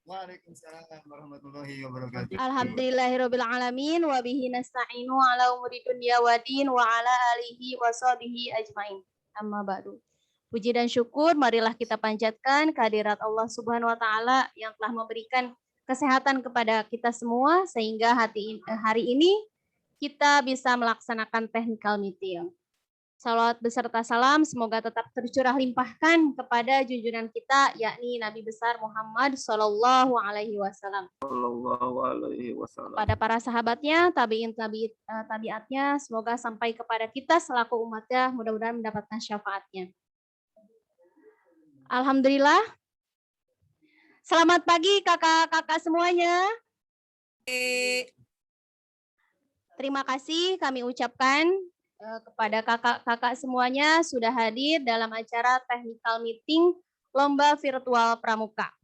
Waalaikumsalam warahmatullahi wabarakatuh. Alhamdulillahirabbil alamin wa bihi nasta'inu ala umuri dunya waddin wa ala alihi wa sahbihi ajmain. Amma ba'du. Puji dan syukur marilah kita panjatkan kehadirat Allah Subhanahu wa taala yang telah memberikan kesehatan kepada kita semua sehingga hari ini kita bisa melaksanakan technical meeting. Salawat beserta salam semoga tetap tercurah limpahkan kepada junjungan kita yakni Nabi besar Muhammad Shallallahu Alaihi Wasallam. Kepada para sahabatnya, tabiatnya, semoga sampai kepada kita selaku umatnya, mudah-mudahan mendapatkan syafaatnya. Alhamdulillah. Selamat pagi kakak-kakak semuanya. Terima kasih kami ucapkan kepada kakak-kakak semuanya sudah hadir dalam acara technical meeting Lomba Virtual Pramuka.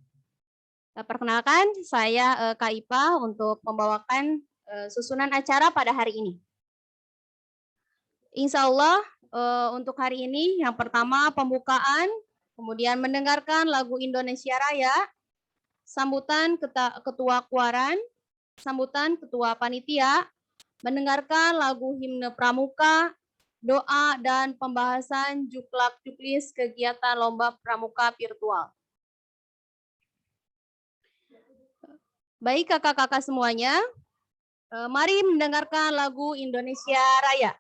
Perkenalkan, saya Kak Ipa untuk membawakan susunan acara pada hari ini. Insya Allah untuk hari ini yang pertama pembukaan, kemudian mendengarkan lagu Indonesia Raya, sambutan ketua kuaran, sambutan ketua panitia, mendengarkan lagu himne pramuka, doa, dan pembahasan juklak-juklis kegiatan lomba pramuka virtual. Baik kakak-kakak semuanya, mari mendengarkan lagu Indonesia Raya.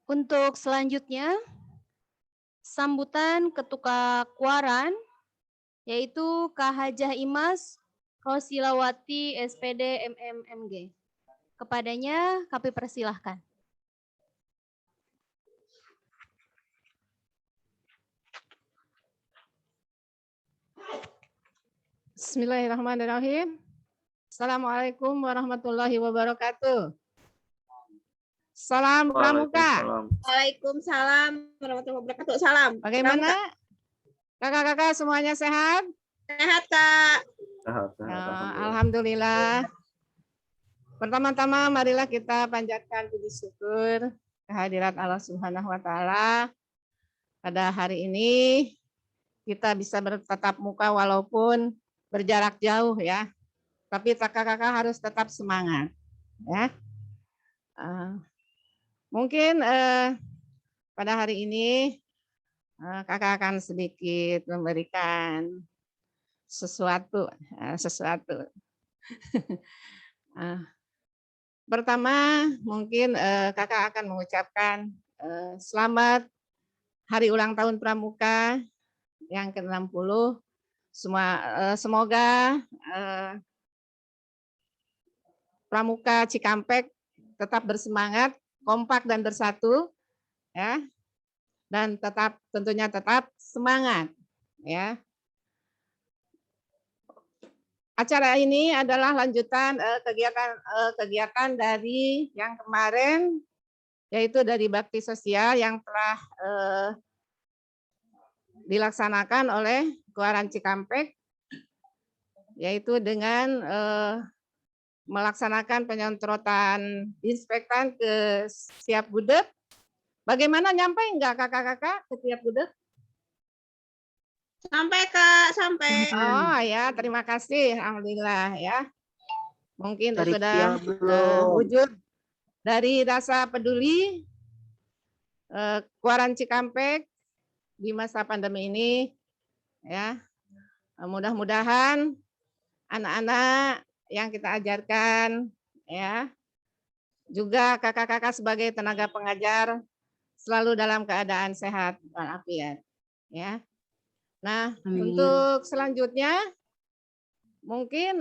Untuk selanjutnya, sambutan ketua kuaran, yaitu Kak Hajah Imas Rosilawati SPD MMMG. Kepadanya kami persilahkan. Bismillahirrahmanirrahim. Assalamualaikum warahmatullahi wabarakatuh. Salam Pramuka. Waalaikumsalam warahmatullahi wabarakatuh. Salam. Bagaimana? Kakak-kakak semuanya sehat? Sehat, Kak. Sehat. Alhamdulillah. Pertama-tama marilah kita panjatkan puji syukur kehadirat Allah Subhanahu wa taala pada hari ini kita bisa bertatap muka walaupun berjarak jauh ya. Tapi kakak-kakak harus tetap semangat ya. Mungkin pada hari ini kakak akan sedikit memberikan sesuatu. Pertama, mungkin kakak akan mengucapkan selamat Hari Ulang Tahun Pramuka yang ke-60. Semoga Pramuka Cikampek tetap bersemangat, kompak dan bersatu, ya, dan tentunya tetap semangat, ya. Acara ini adalah lanjutan kegiatan dari yang kemarin, yaitu dari bakti sosial yang telah dilaksanakan oleh Kuaran Cikampek, yaitu dengan melaksanakan penyemprotan disinfektan ke setiap gudeg. Bagaimana, nyampe enggak kakak-kakak ke tiap gudeg? Sampai Kak, sampai. Oh ya, terima kasih, alhamdulillah ya. Mungkin itu sudah belum. wujud dari rasa peduli Kuaran Cikampek di masa pandemi ini, ya. Mudah-mudahan anak-anak yang kita ajarkan, ya, juga kakak-kakak sebagai tenaga pengajar selalu dalam keadaan sehat walafiat, ya. Nah, Amin. untuk selanjutnya mungkin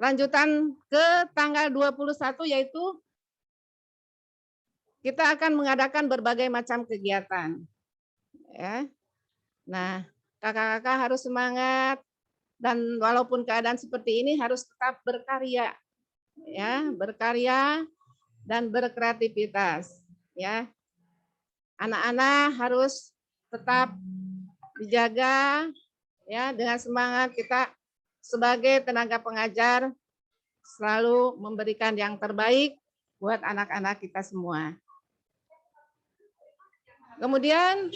lanjutan ke tanggal 21, yaitu kita akan mengadakan berbagai macam kegiatan, ya. Nah, kakak-kakak harus semangat dan walaupun keadaan seperti ini harus tetap berkarya, ya, berkarya dan berkreativitas, ya. Anak-anak harus tetap dijaga, ya, dengan semangat. Kita sebagai tenaga pengajar selalu memberikan yang terbaik buat anak-anak kita semua. Kemudian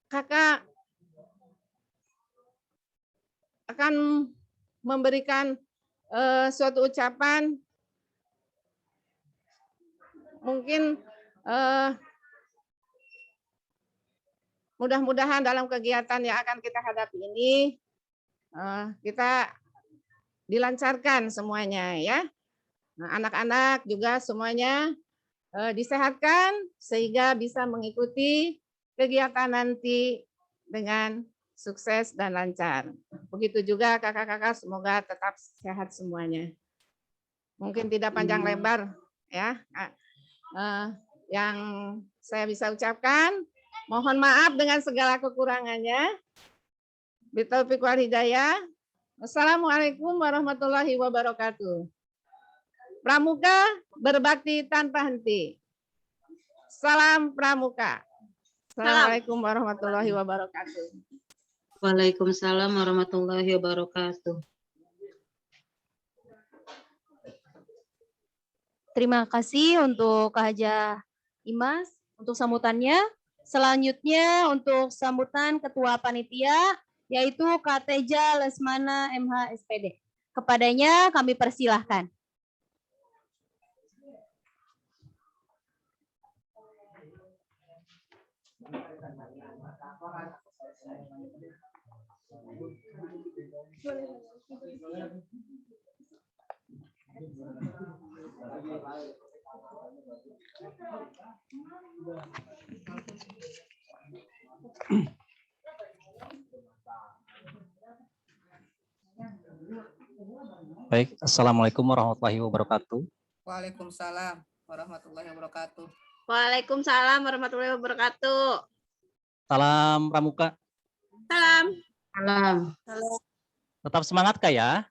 kakak akan memberikan suatu ucapan, mungkin mudah-mudahan dalam kegiatan yang akan kita hadapi ini kita dilancarkan semuanya, ya. Nah, anak-anak juga semuanya disehatkan sehingga bisa mengikuti kegiatan nanti dengan sukses dan lancar. Begitu juga kakak-kakak, semoga tetap sehat semuanya. Mungkin tidak panjang lebar, ya. Yang saya bisa ucapkan, mohon maaf dengan segala kekurangannya. Bitaufiq wal hidayah. Wassalamualaikum warahmatullahi wabarakatuh. Pramuka berbakti tanpa henti. Salam Pramuka. Assalamualaikum warahmatullahi wabarakatuh. Waalaikumsalam warahmatullahi wabarakatuh. Terima kasih untuk Kak Hajah Imas untuk sambutannya. Selanjutnya untuk sambutan Ketua Panitia, yaitu Kak Teja Lesmana MH SPD. Kepadanya kami persilahkan. Baik, Assalamualaikum warahmatullahi wabarakatuh. Waalaikumsalam warahmatullahi wabarakatuh. Waalaikumsalam warahmatullahi wabarakatuh. Salam Pramuka. Salam. Salam. Tetap semangat Kak ya.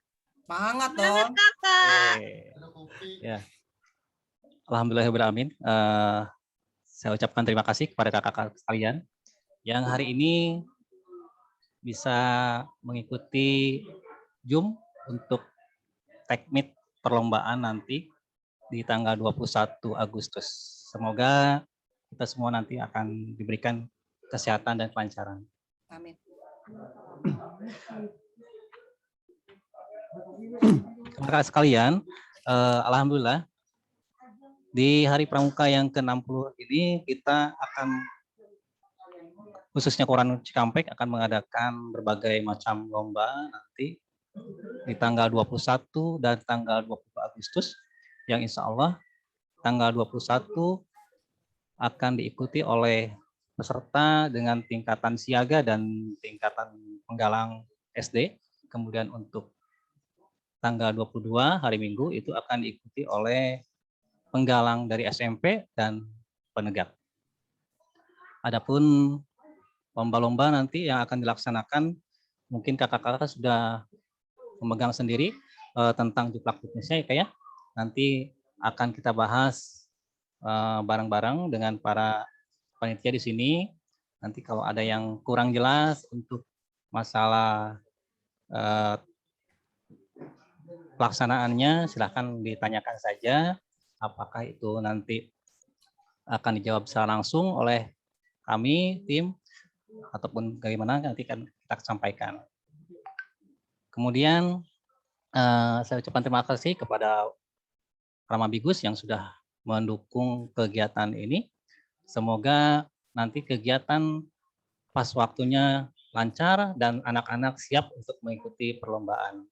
Semangat Semangat dong. Kakak. Ya. Alhamdulillahirrahmanirrahim. Saya ucapkan terima kasih kepada kakak-kakak sekalian yang hari ini bisa mengikuti Zoom untuk teknik perlombaan nanti di tanggal 21 Agustus. Semoga kita semua nanti akan diberikan kesehatan dan kelancaran. Amin. Kakak sekalian, alhamdulillah di Hari Pramuka yang ke-60 ini kita akan, khususnya Quran Cikampek, akan mengadakan berbagai macam lomba nanti di tanggal 21 dan tanggal 20 Agustus, yang insya Allah tanggal 21 akan diikuti oleh peserta dengan tingkatan siaga dan tingkatan penggalang SD. Kemudian untuk tanggal 22 hari Minggu itu akan diikuti oleh penggalang dari SMP dan penegak. Adapun lomba-lomba nanti yang akan dilaksanakan, mungkin kakak-kakak sudah memegang sendiri tentang juplak fitnessnya ya Kak ya. Nanti akan kita bahas bareng-bareng dengan para panitia di sini. Nanti kalau ada yang kurang jelas untuk masalah pelaksanaannya, silahkan ditanyakan saja. Apakah itu nanti akan dijawab secara langsung oleh kami, tim, ataupun bagaimana nanti akan kita sampaikan. Kemudian saya ucapkan terima kasih kepada Ramabigus yang sudah mendukung kegiatan ini. Semoga nanti kegiatan pas waktunya lancar dan anak-anak siap untuk mengikuti perlombaan.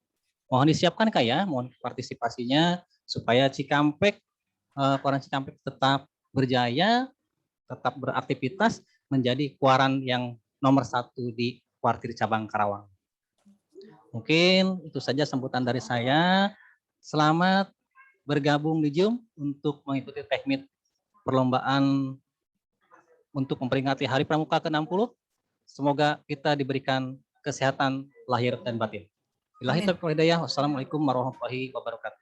Mohon disiapkan Kak ya, mohon partisipasinya supaya Cikampek, Koran Cikampek tetap berjaya, tetap beraktivitas, menjadi Koran yang nomor 1 di Kuartir Cabang Karawang. Mungkin itu saja sambutan dari saya. Selamat bergabung di Zoom untuk mengikuti teknik perlombaan untuk memperingati Hari Pramuka ke-60. Semoga kita diberikan kesehatan lahir dan batin. Billahi taufiq wal hidayah. Wassalamualaikum warahmatullahi wabarakatuh.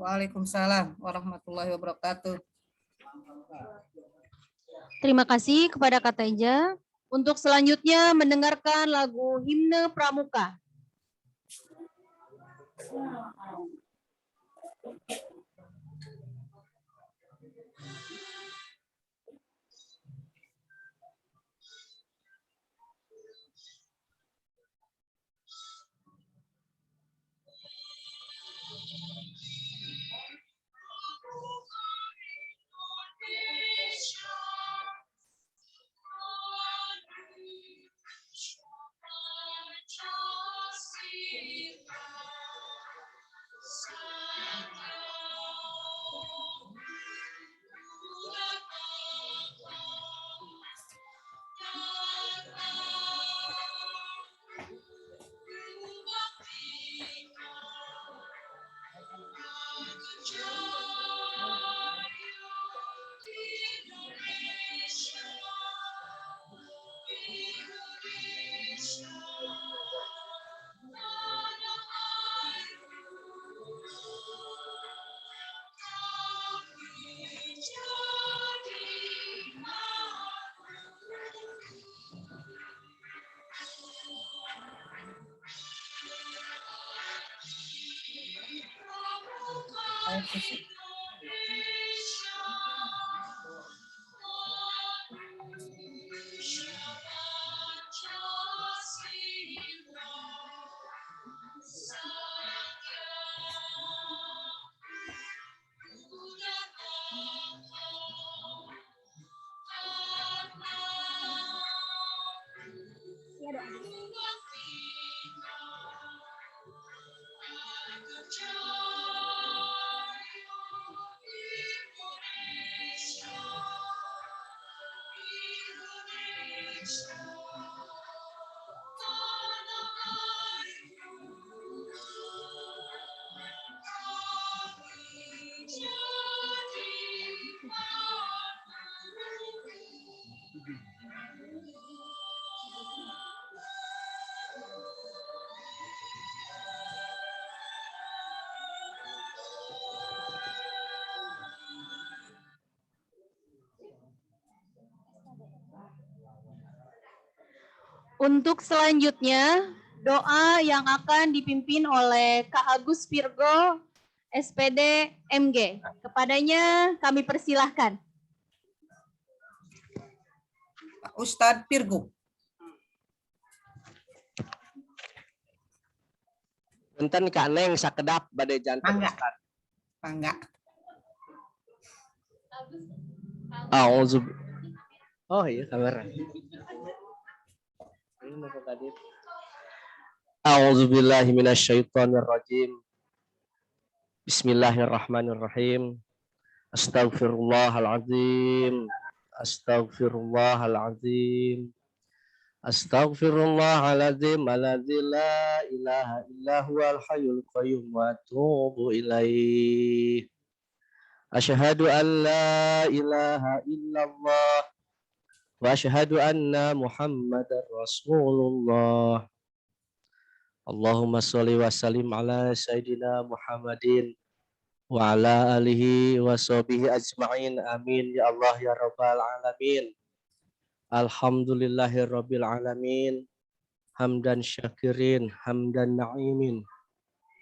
Waalaikumsalam warahmatullahi wabarakatuh. Terima kasih kepada Kak Teja. Untuk selanjutnya mendengarkan lagu Himne Pramuka. Untuk selanjutnya, doa yang akan dipimpin oleh Kak Agus Virgo, SPD MG. Kepadanya kami persilahkan. Pak Ustadz Pirgub. Punten Kak Neng sakedap badai janten Mangga. Ustaz. Mangga. Oh iya kamera. A'udzubillahi minasyaitonirrajim. Bismillahirrahmanirrahim. Astaghfirullahaladzim. Astaghfirullahaladzim. Astaghfirullahaladzim alladzi la ilaha illa huwal hayyul qayyum wa atubu ilaih. Asyhadu an la ilaha illallah wa asyhadu anna Muhammadar Rasulullah. Allahumma sholli wa sallim ala sayyidina Muhammadin wa ala alihi wa sahbihi ajma'in. Amin ya Allah ya rabbal alamin. Alhamdulillahirabbil alamin. Hamdan syakirin, hamdan na'imin.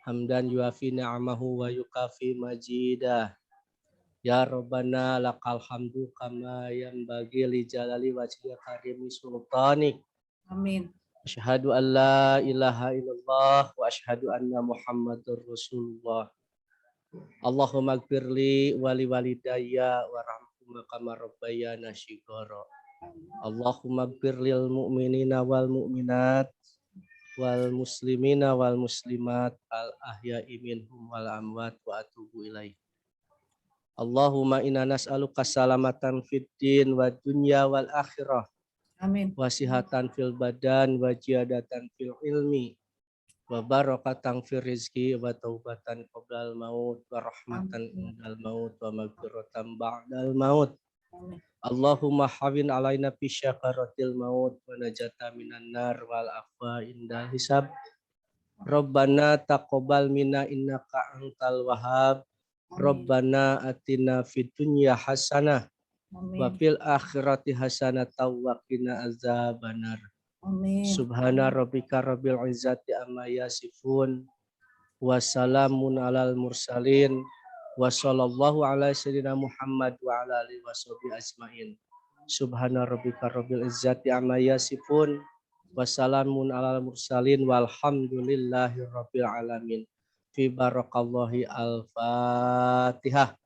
Hamdan yuafi ni'amahu wa yukafi majidah. Ya Rabbana lakal hamdu kama yanbaghi li jalali wajhi karimi sultanik. Amin. Asyhadu an la ilaha illallah wa asyhadu anna Muhammadur Rasulullah. Allahumma gfirli wali walidayya warhamhuma kama rabbayana shighara. Allahumma gfirlil mu'minina wal mu'minat wal muslimina wal muslimat al ahya'i minhum wal amwat wa atubu ilaih. Allahumma inna nas'aluka salamatan fid din wa dunya wal akhirah. Amin. Wasihatan fil badan wa jiyadatan fil ilmi wa barakatan fil rizki wa taubatan qoblal maut wa rahmatan indal maut wa maghfiratan ba'dal maut. Allahumma hawin alaina fi syakaratil maut wa najata minan nar wal afwa indal hisab. Rabbana taqabbal minna innaka antal wahhab. Rabbana atina fid dunya hasanah wa fil akhirati hasanah wa qina azabannar. Amin. Subhana rabbika rabbil izzati amma yasifun wa salamun alal mursalin wa sallallahu ala sayyidina Muhammad wa ala alihi washabihi ajmain. Subhana rabbika rabbil izzati amma yasifun wa salamun alal mursalin walhamdulillahi rabbil alamin. Fi barakallahi al-Fatihah.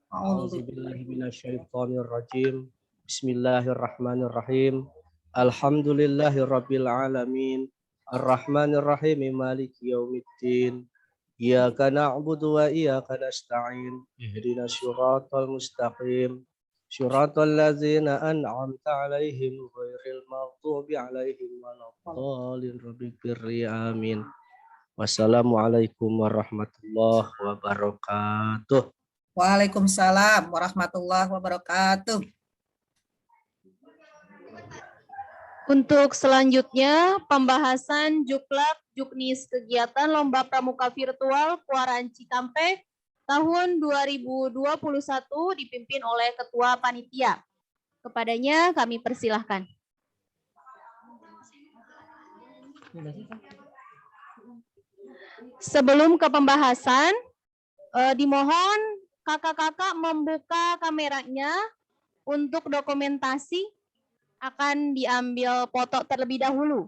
A'udzubillahi minasyaitonir rajim. Bismillahirrahmanirrahim. Alhamdulillahi rabbil alamin. Ar-Rahmanir Rahim maliki yaumiddin. Iyyaka na'budu wa iyyaka nasta'in. Ihdinas siratal mustaqim. Siratal ladzina an'amta 'alaihim ghairil maghdubi 'alaihim waladdallin. Rabbighfirli amin. Wassalamualaikum warahmatullahi wabarakatuh. Waalaikumsalam warahmatullahi wabarakatuh. Untuk selanjutnya, pembahasan Juklak Juknis kegiatan Lomba Pramuka Virtual Kuaran Cikampek tahun 2021 dipimpin oleh Ketua Panitia. Kepadanya kami persilahkan. Sebelum ke pembahasan, dimohon kakak-kakak membuka kameranya untuk dokumentasi. Akan diambil foto terlebih dahulu.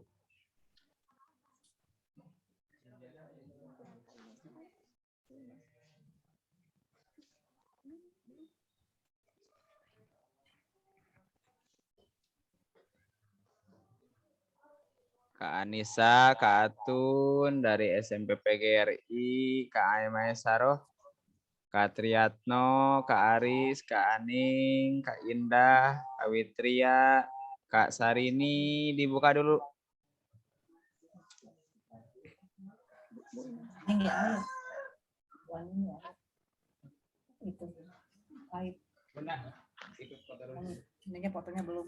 Kak Anissa, Kak Atun dari SMP PGRI, Kak Aymae Saroh, Kak Triatno, Kak Aris, Kak Aning, Kak Indah, Kak Witria, Kak Sarini, dibuka dulu. Ini fotonya belum.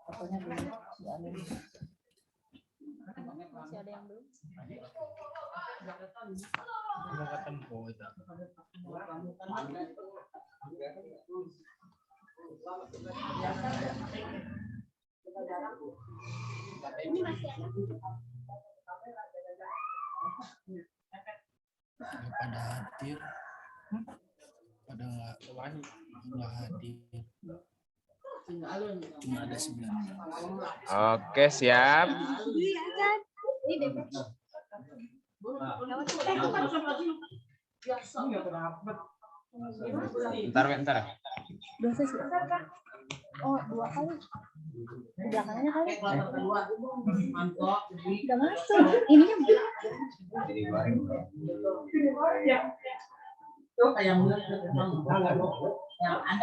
Fotonya belum. Masih ada yang belum? Ini masih ada. pada hadir, pada nggak hadir. Cuma ada 9. Oke, siap. Bentar. Oh, 2 kali. Di belakangnya kali. Udah masuk. Ininya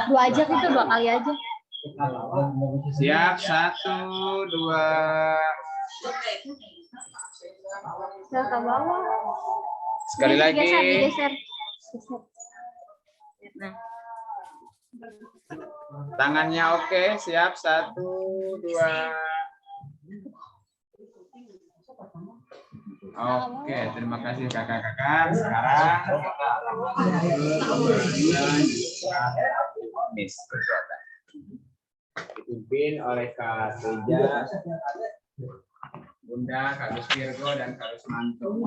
dua aja itu 2 kali aja. Siap, 1, 2. Ke bawah. Sekali lagi. Digeser. Nah. Tangannya oke, siap, 1, 2. Oke, terima kasih kakak-kakak. Sekarang kita akan Miss kegiatan. Dipimpin oleh Kak Teja, Bunda, Kak Gus Virgo, dan Kak Rusmanto.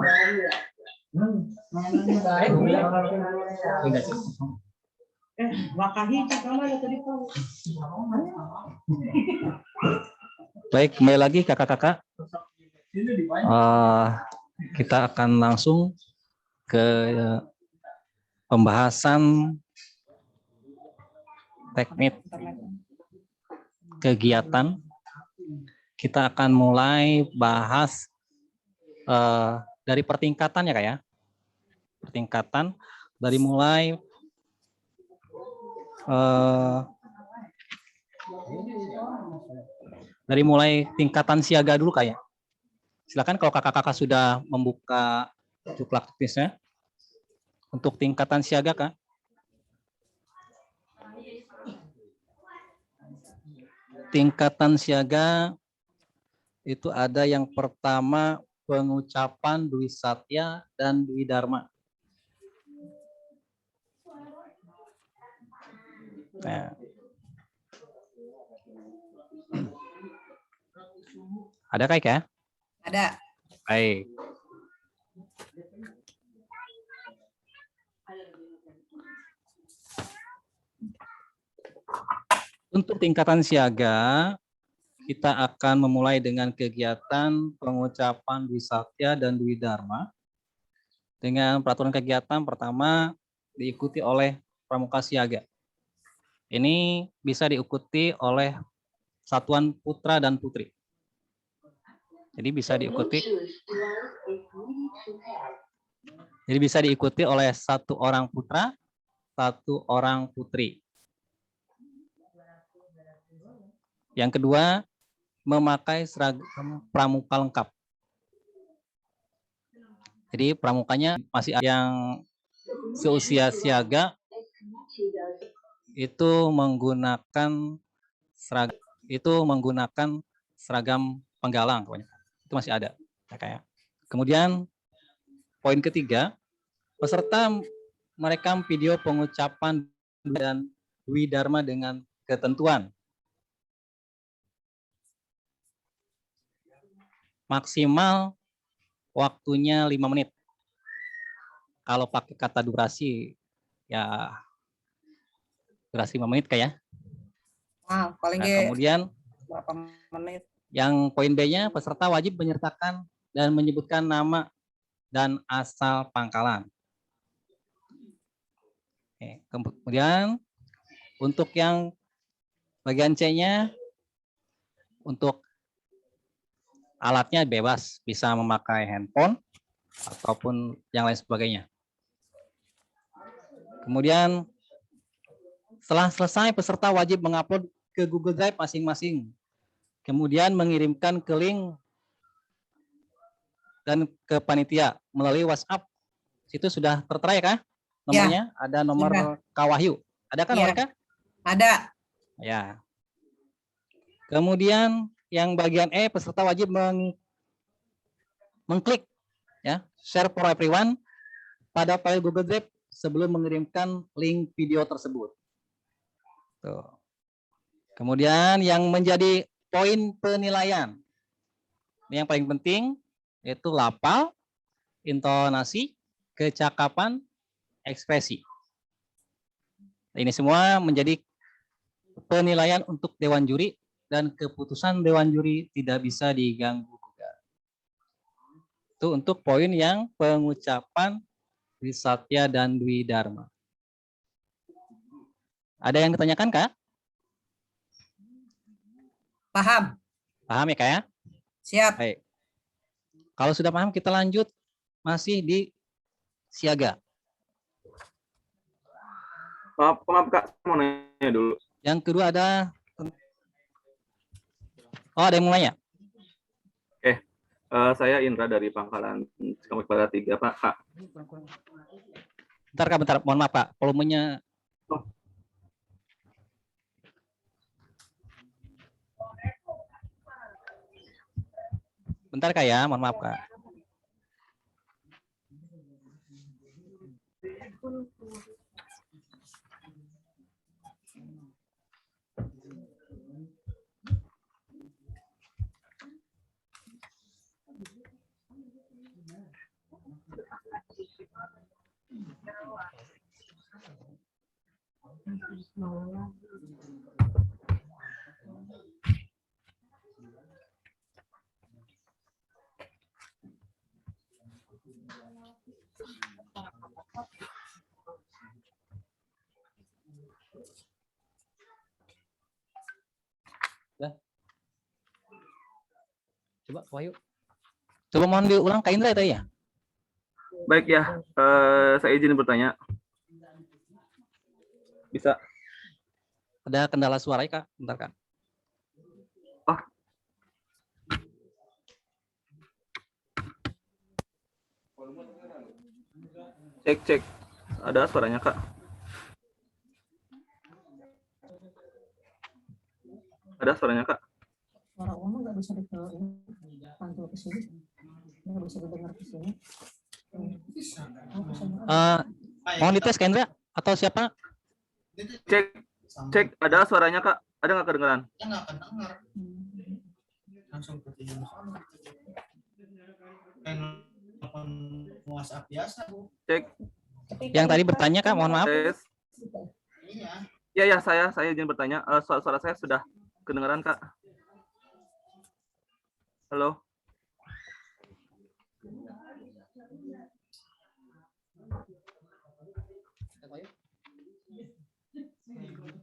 Baik, kembali lagi kakak-kakak. Kita akan langsung ke pembahasan teknik kegiatan. Kita akan mulai bahas dari pertingkatan ya Kak ya. Pertingkatan dari mulai tingkatan siaga dulu Kak ya. Silakan kalau kakak-kakak sudah membuka cuplak teknisnya untuk tingkatan siaga Kak. Tingkatan siaga itu ada yang pertama pengucapan Dwi Satya dan Dwi Dharma. Nah. Ada Kak ya? Ada. Baik. Untuk tingkatan siaga, kita akan memulai dengan kegiatan pengucapan Dwi Satya dan Dwi Dharma. Dengan peraturan kegiatan pertama diikuti oleh pramuka siaga. Ini bisa diikuti oleh satuan putra dan putri. Jadi bisa diikuti oleh 1 orang putra, 1 orang putri. Yang kedua, memakai seragam pramuka lengkap. Jadi pramukanya masih ada yang seusia siaga itu menggunakan seragam penggalang pokoknya. Itu masih ada ya kayak. Kemudian poin ketiga, peserta merekam video pengucapan dan Dwi Dharma dengan ketentuan maksimal waktunya 5 menit. Kalau pakai kata durasi ya durasi 5 menit kayak. Paling kemudian berapa menit? Yang poin B-nya, peserta wajib menyertakan dan menyebutkan nama dan asal pangkalan. Oke, kemudian untuk yang bagian C-nya, untuk alatnya bebas, bisa memakai handphone ataupun yang lain sebagainya. Kemudian setelah selesai, peserta wajib mengupload ke Google Drive masing-masing. Kemudian mengirimkan ke link dan ke panitia melalui WhatsApp. Situ sudah tertera ya Kak? Nomornya ya, ada nomor Kak Wahyu. Ada kan nomor Kak? Ada. Ya. Kemudian yang bagian E, peserta wajib mengklik ya, share for everyone pada file Google Drive sebelum mengirimkan link video tersebut. Tuh. Kemudian yang menjadi poin penilaian. Ini yang paling penting yaitu lafal, intonasi, kecakapan, ekspresi. Ini semua menjadi penilaian untuk Dewan Juri dan keputusan Dewan Juri tidak bisa diganggu gugat. Itu untuk poin yang pengucapan Trisatya dan Dwi Dharma. Ada yang ditanyakan, Kak? Paham? Paham ya, Kak ya? Siap. Baik. Kalau sudah paham, kita lanjut masih di siaga. Maaf Kak, mau nanya dulu. Yang kedua ada, ada yang mau nanya? Saya Indra dari Pangkalan Cikampek Barat 3, Pak. Kak. Bentar Kak, bentar. Mohon maaf Pak, volumenya. Oh. Bentar Kak ya, mohon maaf Kak. Coba Wahyu. Coba mohon diulang Kak Indra tadi ya. Baik ya, saya izin bertanya. Bisa? Ada kendala suara Kak? Bentar Kak. Oh. Cek. Ada suaranya Kak? Ada suaranya Kak? Suara umum nggak bisa dipantul ke sini, nggak bisa didengar ke sini. Mohon dites Kak Indra atau siapa? Cek. Ada suaranya Kak? Ada nggak kedengaran? Ya nggak akan dengar. Langsung ke TV. Telepon WhatsApp biasa, Bu. Cek. Yang tadi bertanya Kak, mohon maaf. Tes. Iya. Ya, saya izin bertanya. Suara saya sudah kedengaran Kak? Halo?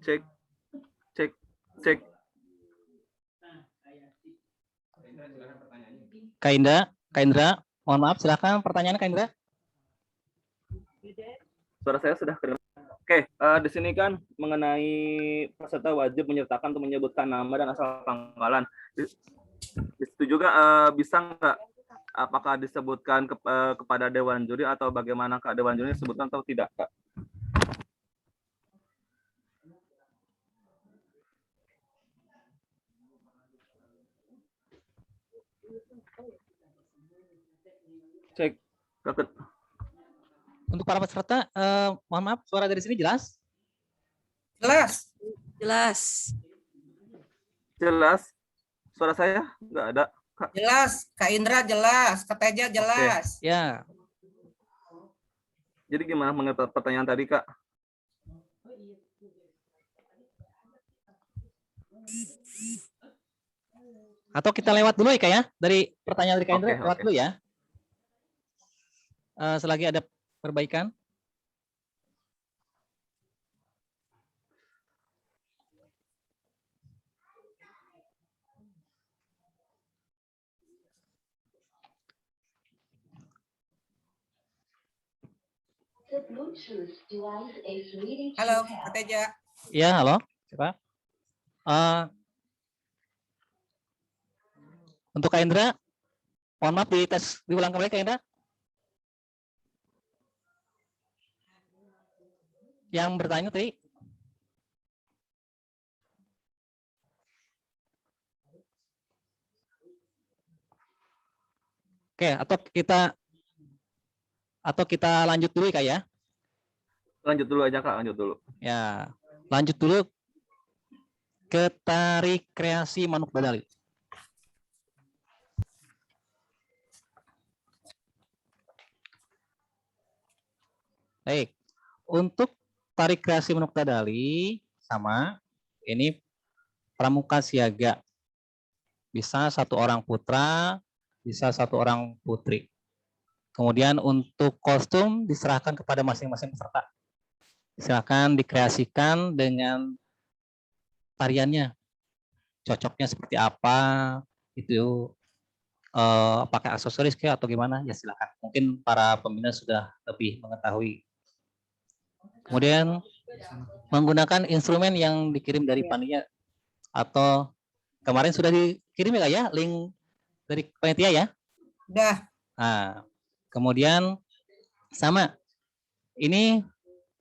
Cek. Kak Indra, mohon maaf, silakan pertanyaannya Kak Indra. Suara saya sudah kedengaran. Oke, di sini kan mengenai peserta wajib menyertakan atau menyebutkan nama dan asal pangkalan. Di situ juga bisa nggak apakah disebutkan kepada Dewan Juri atau bagaimana Kak, Dewan Juri disebutkan atau tidak Kak? Cek. Untuk para peserta, mohon maaf, suara dari sini jelas? Jelas. Suara saya nggak ada Kak. Jelas. Kak Indra jelas. Kak Teja jelas. Ya. Jadi gimana mengenai pertanyaan tadi Kak? Atau kita lewat dulu ya Kak ya? Dari pertanyaan dari Kak Indra, lewat dulu ya. Selagi ada perbaikan. Halo, Kak Teja. Iya, halo. Siapa? Untuk Kak Indra, mohon maaf dites diulang kembali Kak Indra. Yang bertanya tadi. Oke, atau kita lanjut dulu Kak ya? Lanjut dulu aja Kak, lanjut dulu. Ya, lanjut dulu ke tari kreasi Manuk Dadali. Baik. Untuk tari kreasi Menukta Dali sama ini pramuka siaga. Bisa 1 orang putra, bisa 1 orang putri. Kemudian untuk kostum diserahkan kepada masing-masing peserta. Silakan dikreasikan dengan tariannya. Cocoknya seperti apa, itu pakai aksesoris kayak atau gimana, ya silakan. Mungkin para pembina sudah lebih mengetahui. Kemudian menggunakan instrumen yang dikirim dari panitia atau kemarin sudah dikirim ya, ya link dari panitia ya? Udah. Nah, kemudian sama ini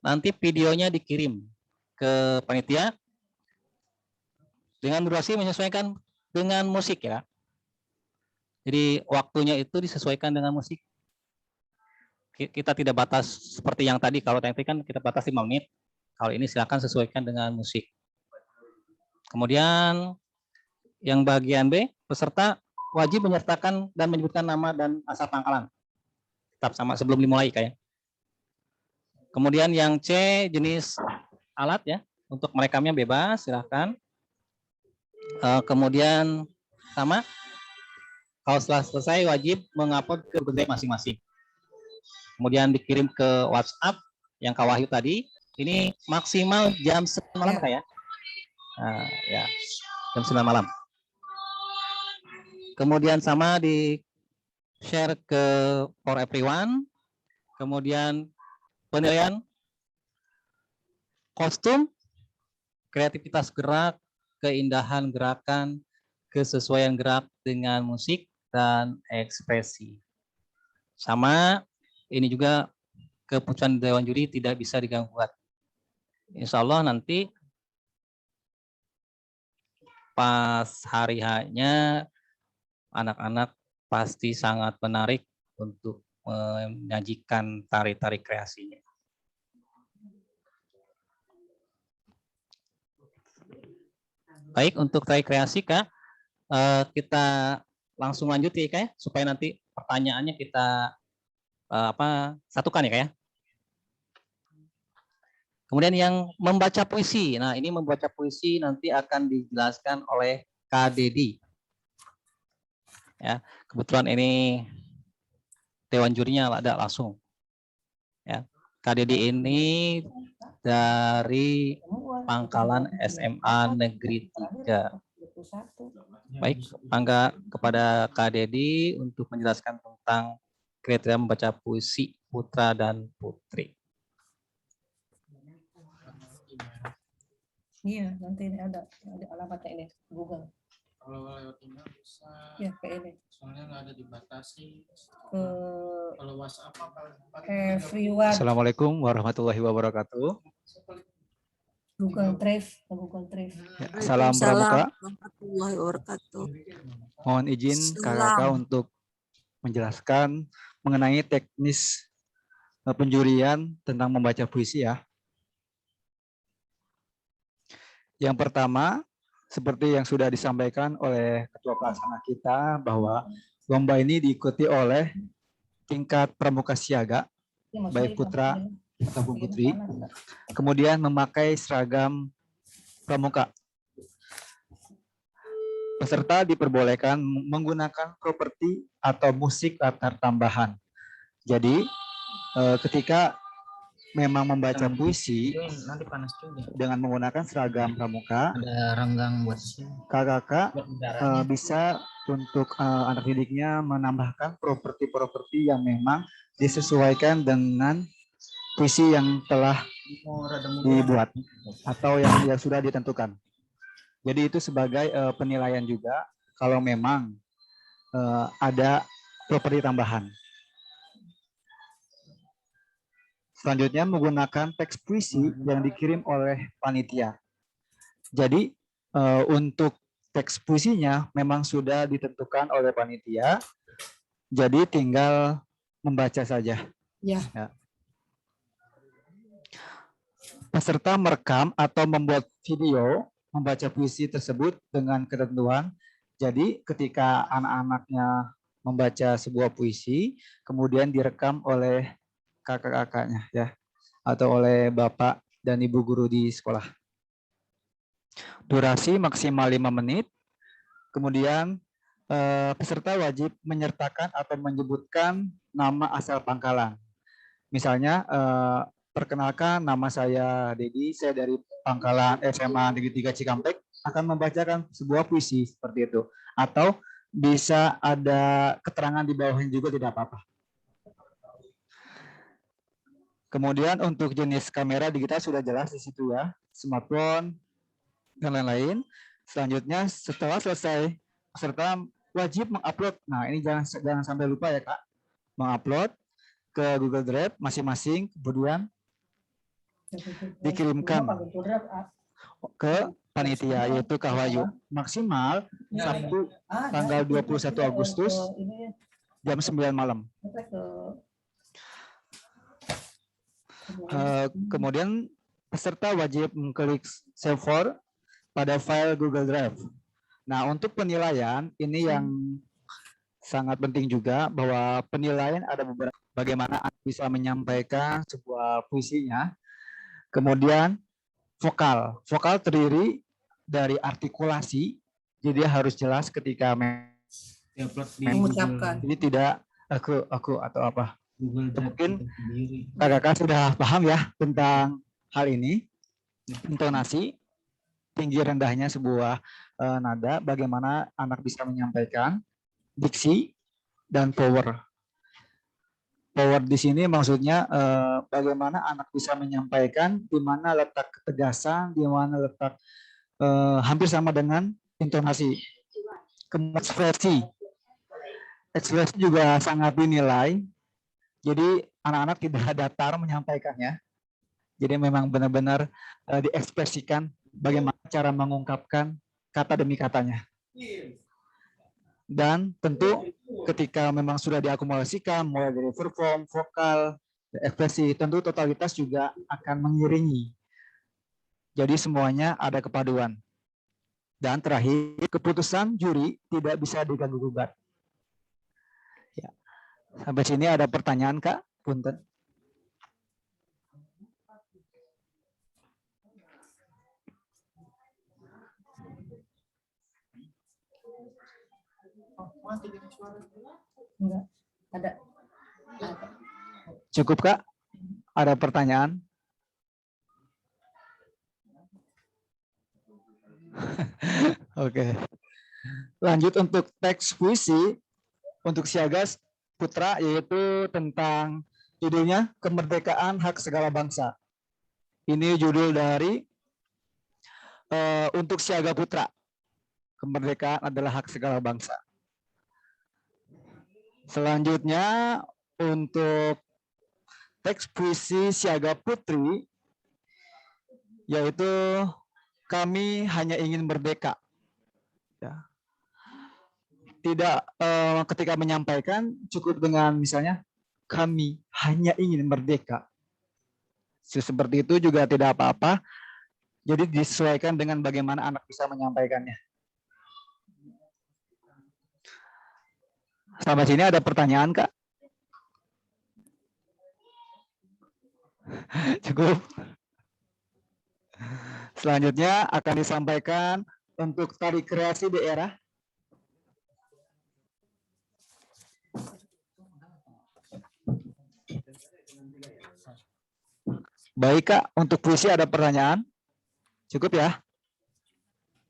nanti videonya dikirim ke panitia dengan durasi menyesuaikan dengan musik ya. Jadi waktunya itu disesuaikan dengan musik. Kita tidak batas seperti yang tadi, kalau tadi kan kita batas 5 menit. Kalau ini silakan sesuaikan dengan musik. Kemudian yang bagian B, peserta wajib menyertakan dan menyebutkan nama dan asal pangkalan. Tetap sama sebelum dimulai kayak. Kemudian yang C, jenis alat ya, untuk merekamnya bebas, silahkan. Kemudian sama, kalau setelah selesai wajib mengupload ke grup masing-masing. Kemudian dikirim ke WhatsApp yang Kak Wahyu tadi. Ini maksimal jam 9 malam Kak ya. Nah, ya, jam 9 malam. Kemudian sama di share ke for everyone. Kemudian penilaian kostum, kreativitas gerak, keindahan gerakan, kesesuaian gerak dengan musik dan ekspresi. Sama ini juga keputusan Dewan Juri tidak bisa diganggu-gugat. Insya Allah nanti pas hari H-nya anak-anak pasti sangat menarik untuk menyajikan tari-tari kreasinya. Baik, untuk tari kreasi Kak, kita langsung lanjut ya Kak ya, supaya nanti pertanyaannya kita satukan ya Kak ya. Kemudian yang membaca puisi, nah ini membaca puisi nanti akan dijelaskan oleh Kak Dedi. Ya, kebetulan ini Dewan Jurinya ada langsung. Ya, Kak Dedi ini dari Pangkalan SMA Negeri 3. Baik, bangga kepada Kak Dedi untuk menjelaskan tentang kriteria membaca puisi putra dan putri. Iya, nanti ini ada alamatnya ini Google. Kalau lewat email bisa. Ya, ke ini. Soalnya nggak ada dibatasi. Ke kalau WhatsApp everyone. Assalamualaikum warahmatullahi wabarakatuh. Google Drive, Google Drive. Ya, salam pramuka. Warahmatullahi wabarakatuh. Mohon izin kakak untuk menjelaskan mengenai teknis penjurian tentang membaca puisi ya. Yang pertama, seperti yang sudah disampaikan oleh Ketua Pelaksana kita bahwa lomba ini diikuti oleh tingkat pramuka siaga, baik putra ataupun putri, kemudian memakai seragam pramuka. Peserta diperbolehkan menggunakan properti atau musik latar tambahan. Jadi ketika memang membaca puisi nanti panas juga. dengan menggunakan seragam pramuka, Ada renggang buat kakak bisa untuk anak didiknya menambahkan properti-properti yang memang disesuaikan dengan puisi yang telah dibuat atau yang sudah ditentukan. Jadi itu sebagai penilaian juga kalau memang ada properti tambahan. Selanjutnya menggunakan teks puisi yang dikirim oleh panitia. Jadi untuk teks puisinya memang sudah ditentukan oleh panitia. Jadi tinggal membaca saja. Ya. Peserta merekam atau membuat video membaca puisi tersebut dengan ketentuan. Jadi ketika anak-anaknya membaca sebuah puisi, kemudian direkam oleh kakak-kakaknya ya. atau oleh Bapak dan Ibu guru di sekolah. Durasi maksimal 5 menit. Kemudian peserta wajib menyertakan atau menyebutkan nama asal pangkalan. Misalnya, perkenalkan, nama saya Dedi, saya dari pangkalan SMA Negeri 3 Cikampek, akan membacakan sebuah puisi seperti itu. Atau bisa ada keterangan di bawahnya juga, tidak apa-apa. Kemudian untuk jenis kamera digital sudah jelas di situ ya, smartphone dan lain-lain. Selanjutnya setelah selesai, peserta wajib mengupload. Nah, ini jangan sampai lupa ya Kak, mengupload ke Google Drive masing-masing, kemudian dikirimkan ke panitia, yaitu Kak Wahyu, maksimal Sabtu tanggal 21 Agustus jam 9 malam. Kemudian peserta wajib mengklik save for pada file Google Drive. Nah, untuk penilaian ini yang sangat penting juga, bahwa penilaian ada beberapa, bagaimana bisa menyampaikan sebuah puisinya. Kemudian vokal. Vokal terdiri dari artikulasi, jadi harus jelas ketika mengucapkan. Jadi tidak aku atau apa. Mungkin kakak sudah paham ya tentang hal ini. Intonasi, tinggi rendahnya sebuah nada, bagaimana anak bisa menyampaikan, diksi, dan power. Power di sini maksudnya bagaimana anak bisa menyampaikan, di mana letak ketegasan, di mana letak hampir sama dengan intonasi. Kemudian ekspresi juga sangat dinilai. Jadi anak-anak tidak datar menyampaikannya. Jadi memang benar-benar diekspresikan bagaimana cara mengungkapkan kata demi katanya. Dan tentu ketika memang sudah diakumulasikan, mulai dari perform, vokal, ekspresi, tentu totalitas juga akan mengiringi. Jadi semuanya ada kepaduan. Dan terakhir, keputusan juri tidak bisa diganggu-gugat. Ya. Sampai sini ada pertanyaan, Kak? Punten. Enggak, ada. Cukup, Kak? Ada pertanyaan? Oke. Lanjut untuk teks puisi untuk Siaga Putra, yaitu tentang judulnya Kemerdekaan Hak Segala Bangsa. Ini judul dari untuk Siaga Putra. Kemerdekaan adalah hak segala bangsa. Selanjutnya untuk teks puisi Siaga Putri, yaitu Kami Hanya Ingin Merdeka. Ya. Tidak ketika menyampaikan cukup dengan misalnya kami hanya ingin merdeka. Seperti itu juga tidak apa-apa. Jadi disesuaikan dengan bagaimana anak bisa menyampaikannya. Sampai sini ada pertanyaan, Kak? Cukup. Selanjutnya akan disampaikan untuk tari kreasi daerah. Baik, Kak, untuk puisi ada pertanyaan? Cukup ya?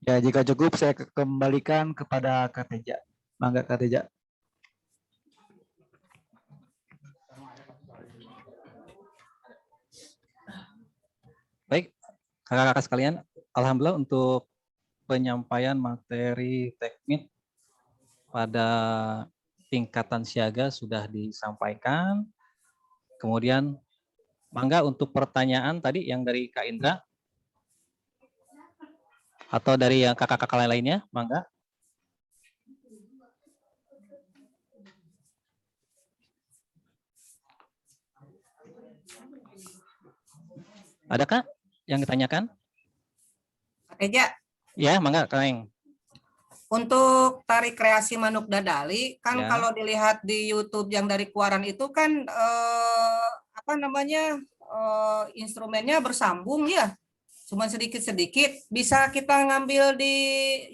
Ya, jika cukup saya kembalikan kepada Kak Teja. Mangga Kak Teja. Baik, kakak-kakak sekalian, alhamdulillah untuk penyampaian materi teknik pada tingkatan siaga sudah disampaikan. Kemudian mangga untuk pertanyaan tadi yang dari Kak Indra atau dari yang kakak-kakak lainnya, mangga. Ada Kak yang ditanyakan? Kak Teja, Ya, mangga Kak Eng. untuk tari kreasi Manuk Dadali, kan Ya. kalau dilihat di YouTube yang dari Kuaran itu kan apa namanya instrumennya bersambung ya, cuman sedikit-sedikit. Bisa kita ngambil di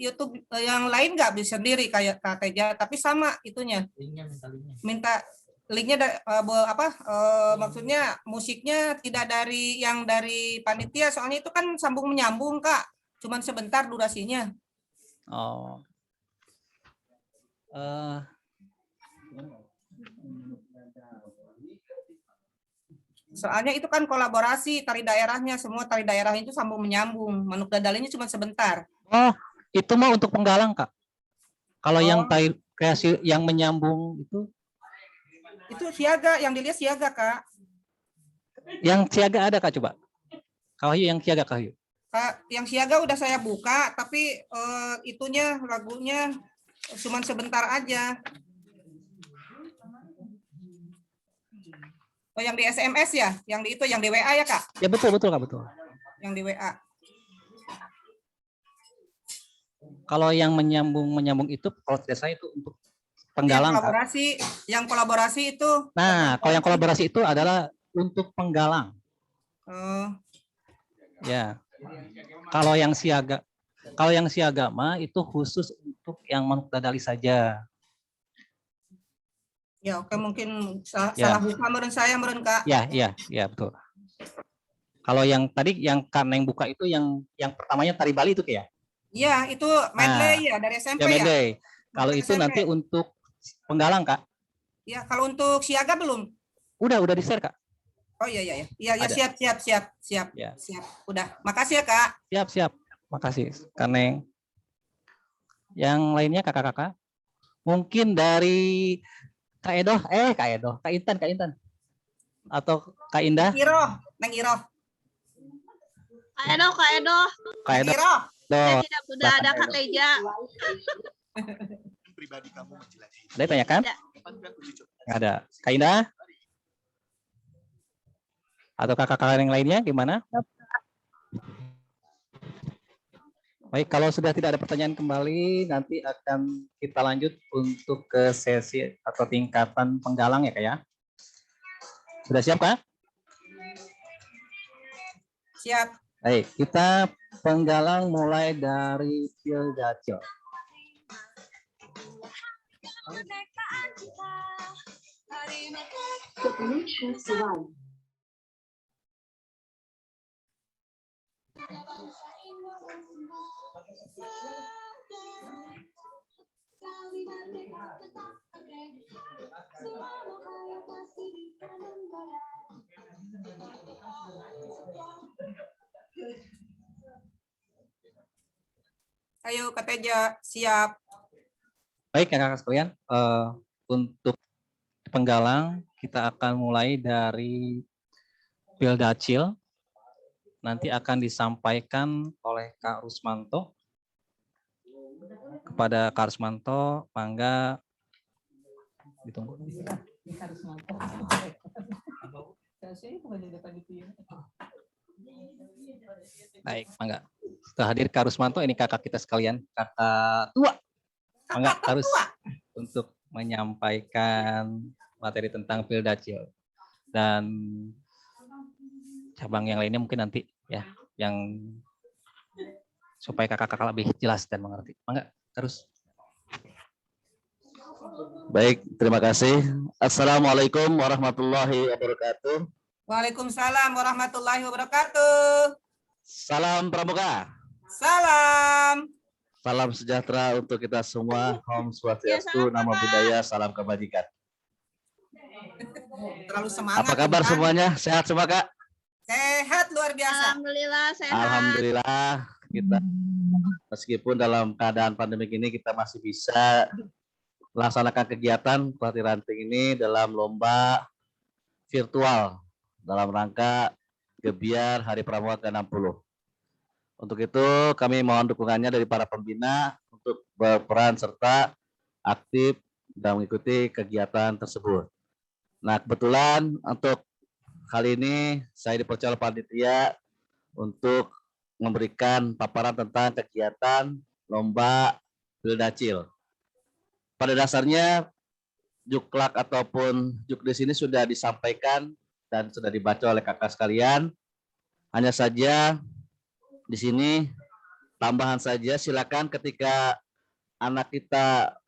YouTube yang lain nggak? Bisa sendiri kayak Kak Teja, tapi sama itunya. Minta linknya maksudnya musiknya tidak dari yang dari panitia, soalnya itu kan sambung menyambung Kak, cuman sebentar durasinya. Oh. Soalnya itu kan kolaborasi tari daerahnya, semua tari daerah itu sambung menyambung. Manuk dadalinya cuma sebentar. Oh, itu mah untuk penggalang, Kak. Kalau yang tari kreasi yang menyambung itu siaga, yang dilihat siaga, Kak. Yang siaga ada, Kak, coba. Kak Wahyu yang siaga, Kak Wahyu. Kak, yang siaga udah saya buka, tapi itunya lagunya cuma sebentar aja. Oh, yang di SMS ya? Yang di itu, yang di WA ya, Kak? Ya, betul, Kak, betul. Yang di WA. Kalau yang menyambung itu, kalau tidak salah itu untuk penggalang, Yang kolaborasi itu. Nah, kalau yang kolaborasi itu adalah untuk penggalang. Ya. Kalau yang siaga mah itu khusus untuk yang manuk dadali saja. Ya, oke, mungkin salah buka meren saya, meren Kak. Ya, betul. Kalau yang tadi yang karena yang buka itu yang pertamanya tari Bali itu kayak. Iya, itu medley ya dari SMP ya. Medley. Kalau itu SMP. Nanti untuk penggalang, Kak. Ya, kalau untuk siaga belum? Udah di-share, Kak. Oh iya. Iya, siap. Ya. Siap. Udah. Makasih ya, Kak. Siap. Makasih, Kaneng. Yang lainnya kakak-kakak. Mungkin dari Kak Edoh, Kak Intan. Atau Kak Indah. Neng Iroh. Kak Edoh. Saya tidak sudah ada Kak Teja. Ada yang tanyakan? Nggak ada. Kak Indah? Atau kakak-kakak yang lainnya gimana? Baik, kalau sudah tidak ada pertanyaan kembali, nanti akan kita lanjut untuk ke sesi atau tingkatan penggalang ya, Kak ya. Sudah siap, Kak? Siap. Baik, kita penggalang mulai dari Pildacil. Ayo Kak Teja, siap. Baik, kakak sekalian, untuk penggalang kita akan mulai dari Pildacil. Nanti akan disampaikan oleh Kak Rusmanto. Kepada Kak Rusmanto, mangga ditunggu. Baik, mangga. Setelah hadir Kak Rusmanto, ini kakak kita sekalian, kakak tua. Mangga harus untuk menyampaikan materi tentang Pildacil. Dan cabang yang lainnya mungkin nanti ya, yang supaya kakak-kakak lebih jelas dan mengerti. Mangga, terus. Baik, terima kasih. Assalamualaikum warahmatullahi wabarakatuh. Waalaikumsalam warahmatullahi wabarakatuh. Salam Pramuka. Salam. Salam sejahtera untuk kita semua. Om Swastiastu, Namo Buddhaya, salam kebajikan. Terlalu semangat. Apa kabar semuanya? Sehat semua, Kak? Sehat luar biasa. Alhamdulillah sehat. Alhamdulillah, kita meskipun dalam keadaan pandemi ini kita masih bisa melaksanakan kegiatan pelatih ranting ini dalam lomba virtual dalam rangka Gebiar Hari Pramuka ke-60. Untuk itu kami mohon dukungannya dari para pembina untuk berperan serta aktif dan mengikuti kegiatan tersebut. Nah, kebetulan untuk kali ini saya dipercaya oleh panitia untuk memberikan paparan tentang kegiatan lomba Pildacil. Pada dasarnya Juklak ataupun Jukdis ini sudah disampaikan dan sudah dibaca oleh kakak sekalian. Hanya saja di sini tambahan saja, silakan ketika anak kita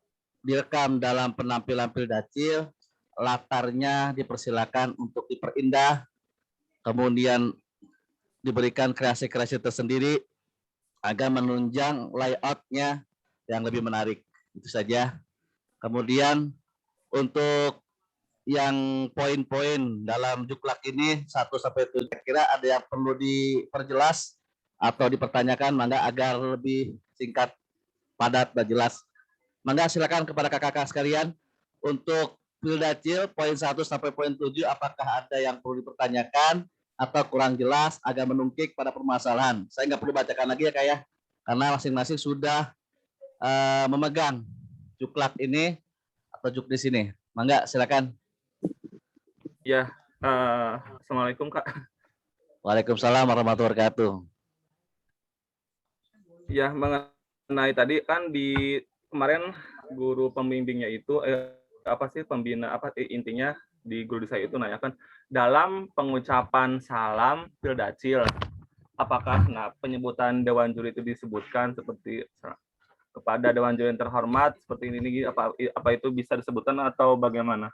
direkam dalam penampilan Pildacil, latarnya dipersilakan untuk diperindah, kemudian diberikan kreasi-kreasi tersendiri agar menunjang layoutnya yang lebih menarik. Itu saja. Kemudian untuk yang poin-poin dalam juklak ini 1 sampai 7, kira ada yang perlu diperjelas atau dipertanyakan, mangga agar lebih singkat, padat dan jelas. Mangga silakan kepada kakak-kakak sekalian untuk Pildacil poin 1 sampai poin 7, apakah ada yang perlu dipertanyakan atau kurang jelas agak menungkik pada permasalahan. Saya nggak perlu bacakan lagi ya Kak ya, karena masing-masing sudah memegang juklak ini atau juknis ini. Mangga silakan. Ya, assalamualaikum Kak. Waalaikumsalam warahmatullahi wabarakatuh. Ya, mengenai tadi kan di kemarin guru pembimbingnya itu apa sih pembina apa intinya di guru saya itu nanyakan dalam pengucapan salam Pildacil, apakah penyebutan dewan juri itu disebutkan seperti kepada dewan juri yang terhormat seperti ini, apa itu bisa disebutkan atau bagaimana?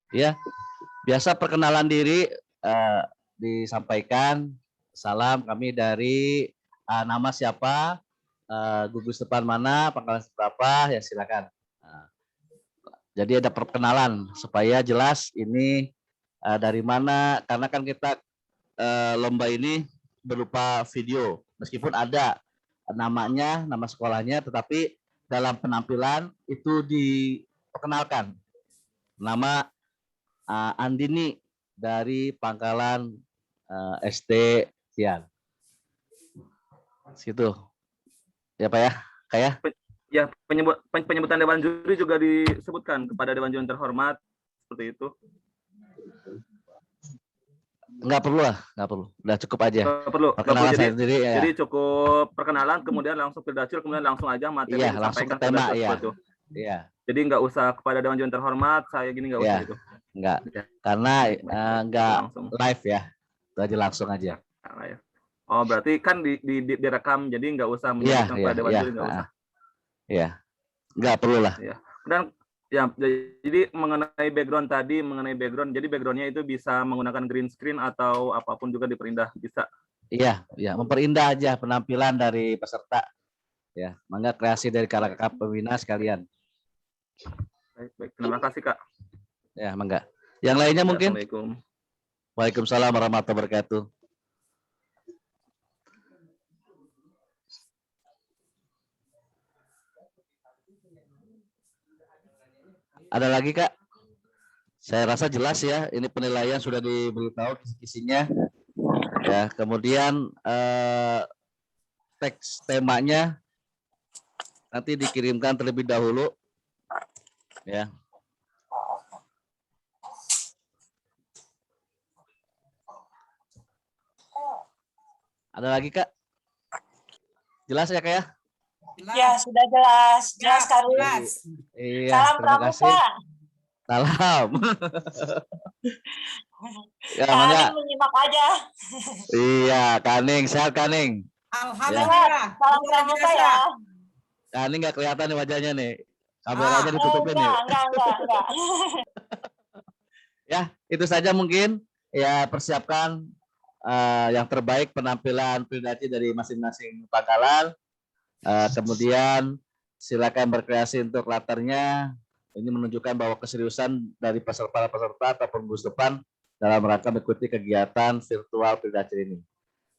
Ya, biasa perkenalan diri disampaikan, salam kami dari nama siapa, gugus depan mana, pangkalan berapa, ya silakan. Jadi ada perkenalan supaya jelas ini dari mana, karena kan kita lomba ini berupa video, meskipun ada namanya, nama sekolahnya, tetapi dalam penampilan itu diperkenalkan nama Andini dari Pangkalan SD Tian. Situ. Ya Pak ya, kayak? Ya, penyebutan dewan juri juga disebutkan kepada dewan juri yang terhormat seperti itu. Nggak perlu lah, nggak perlu. Udah cukup aja. Nggak perlu. Perkenalan saya sendiri, ya. Jadi cukup perkenalan, kemudian langsung Pildacil, kemudian langsung aja materi iya, langsung ke tema, ya. Iya. Jadi nggak usah kepada dewan juri yang terhormat, saya gini nggak usah gitu. Nggak, karena nggak live ya. Itu aja langsung aja. Oh, berarti kan direkam, jadi nggak usah menyebutkan kepada dewan juri, nggak usah. Iya, nggak perlu lah. Ya. Dan ya, jadi mengenai background tadi, jadi backgroundnya itu bisa menggunakan green screen atau apapun juga diperindah, bisa. Iya, ya, memperindah aja penampilan dari peserta. Ya, mangga kreasi dari kakak-kakak pembina sekalian. Baik, terima kasih Kak. Ya, mangga. Yang lainnya mungkin? Assalamualaikum. Waalaikumsalam warahmatullahi wabarakatuh. Ada lagi Kak? Saya rasa jelas ya, ini penilaian sudah diberitahu kisi-kisinya. Ya, kemudian teks temanya nanti dikirimkan terlebih dahulu. Ya. Ada lagi Kak? Jelas ya Kak ya? Ya, sudah jelas. Jelas Karus. Iya, Salam terima kasih. Pramuka. Salam. Ya, Kak mangga. Aning menyimak aja. Iya, Kaning, sehat Kaning. Alhamdulillah. Salam Pramuka ya. Kaning nggak kelihatan nih wajahnya nih. Kameranya ditutupin nih. Enggak. Ya, itu saja mungkin. Ya, persiapkan yang terbaik penampilan Pildacil dari masing-masing pangkalan. Kemudian silakan berkreasi untuk latarnya. Ini menunjukkan bahwa keseriusan dari peserta ataupun gugus depan dalam rangka mengikuti kegiatan virtual Pildacil ini.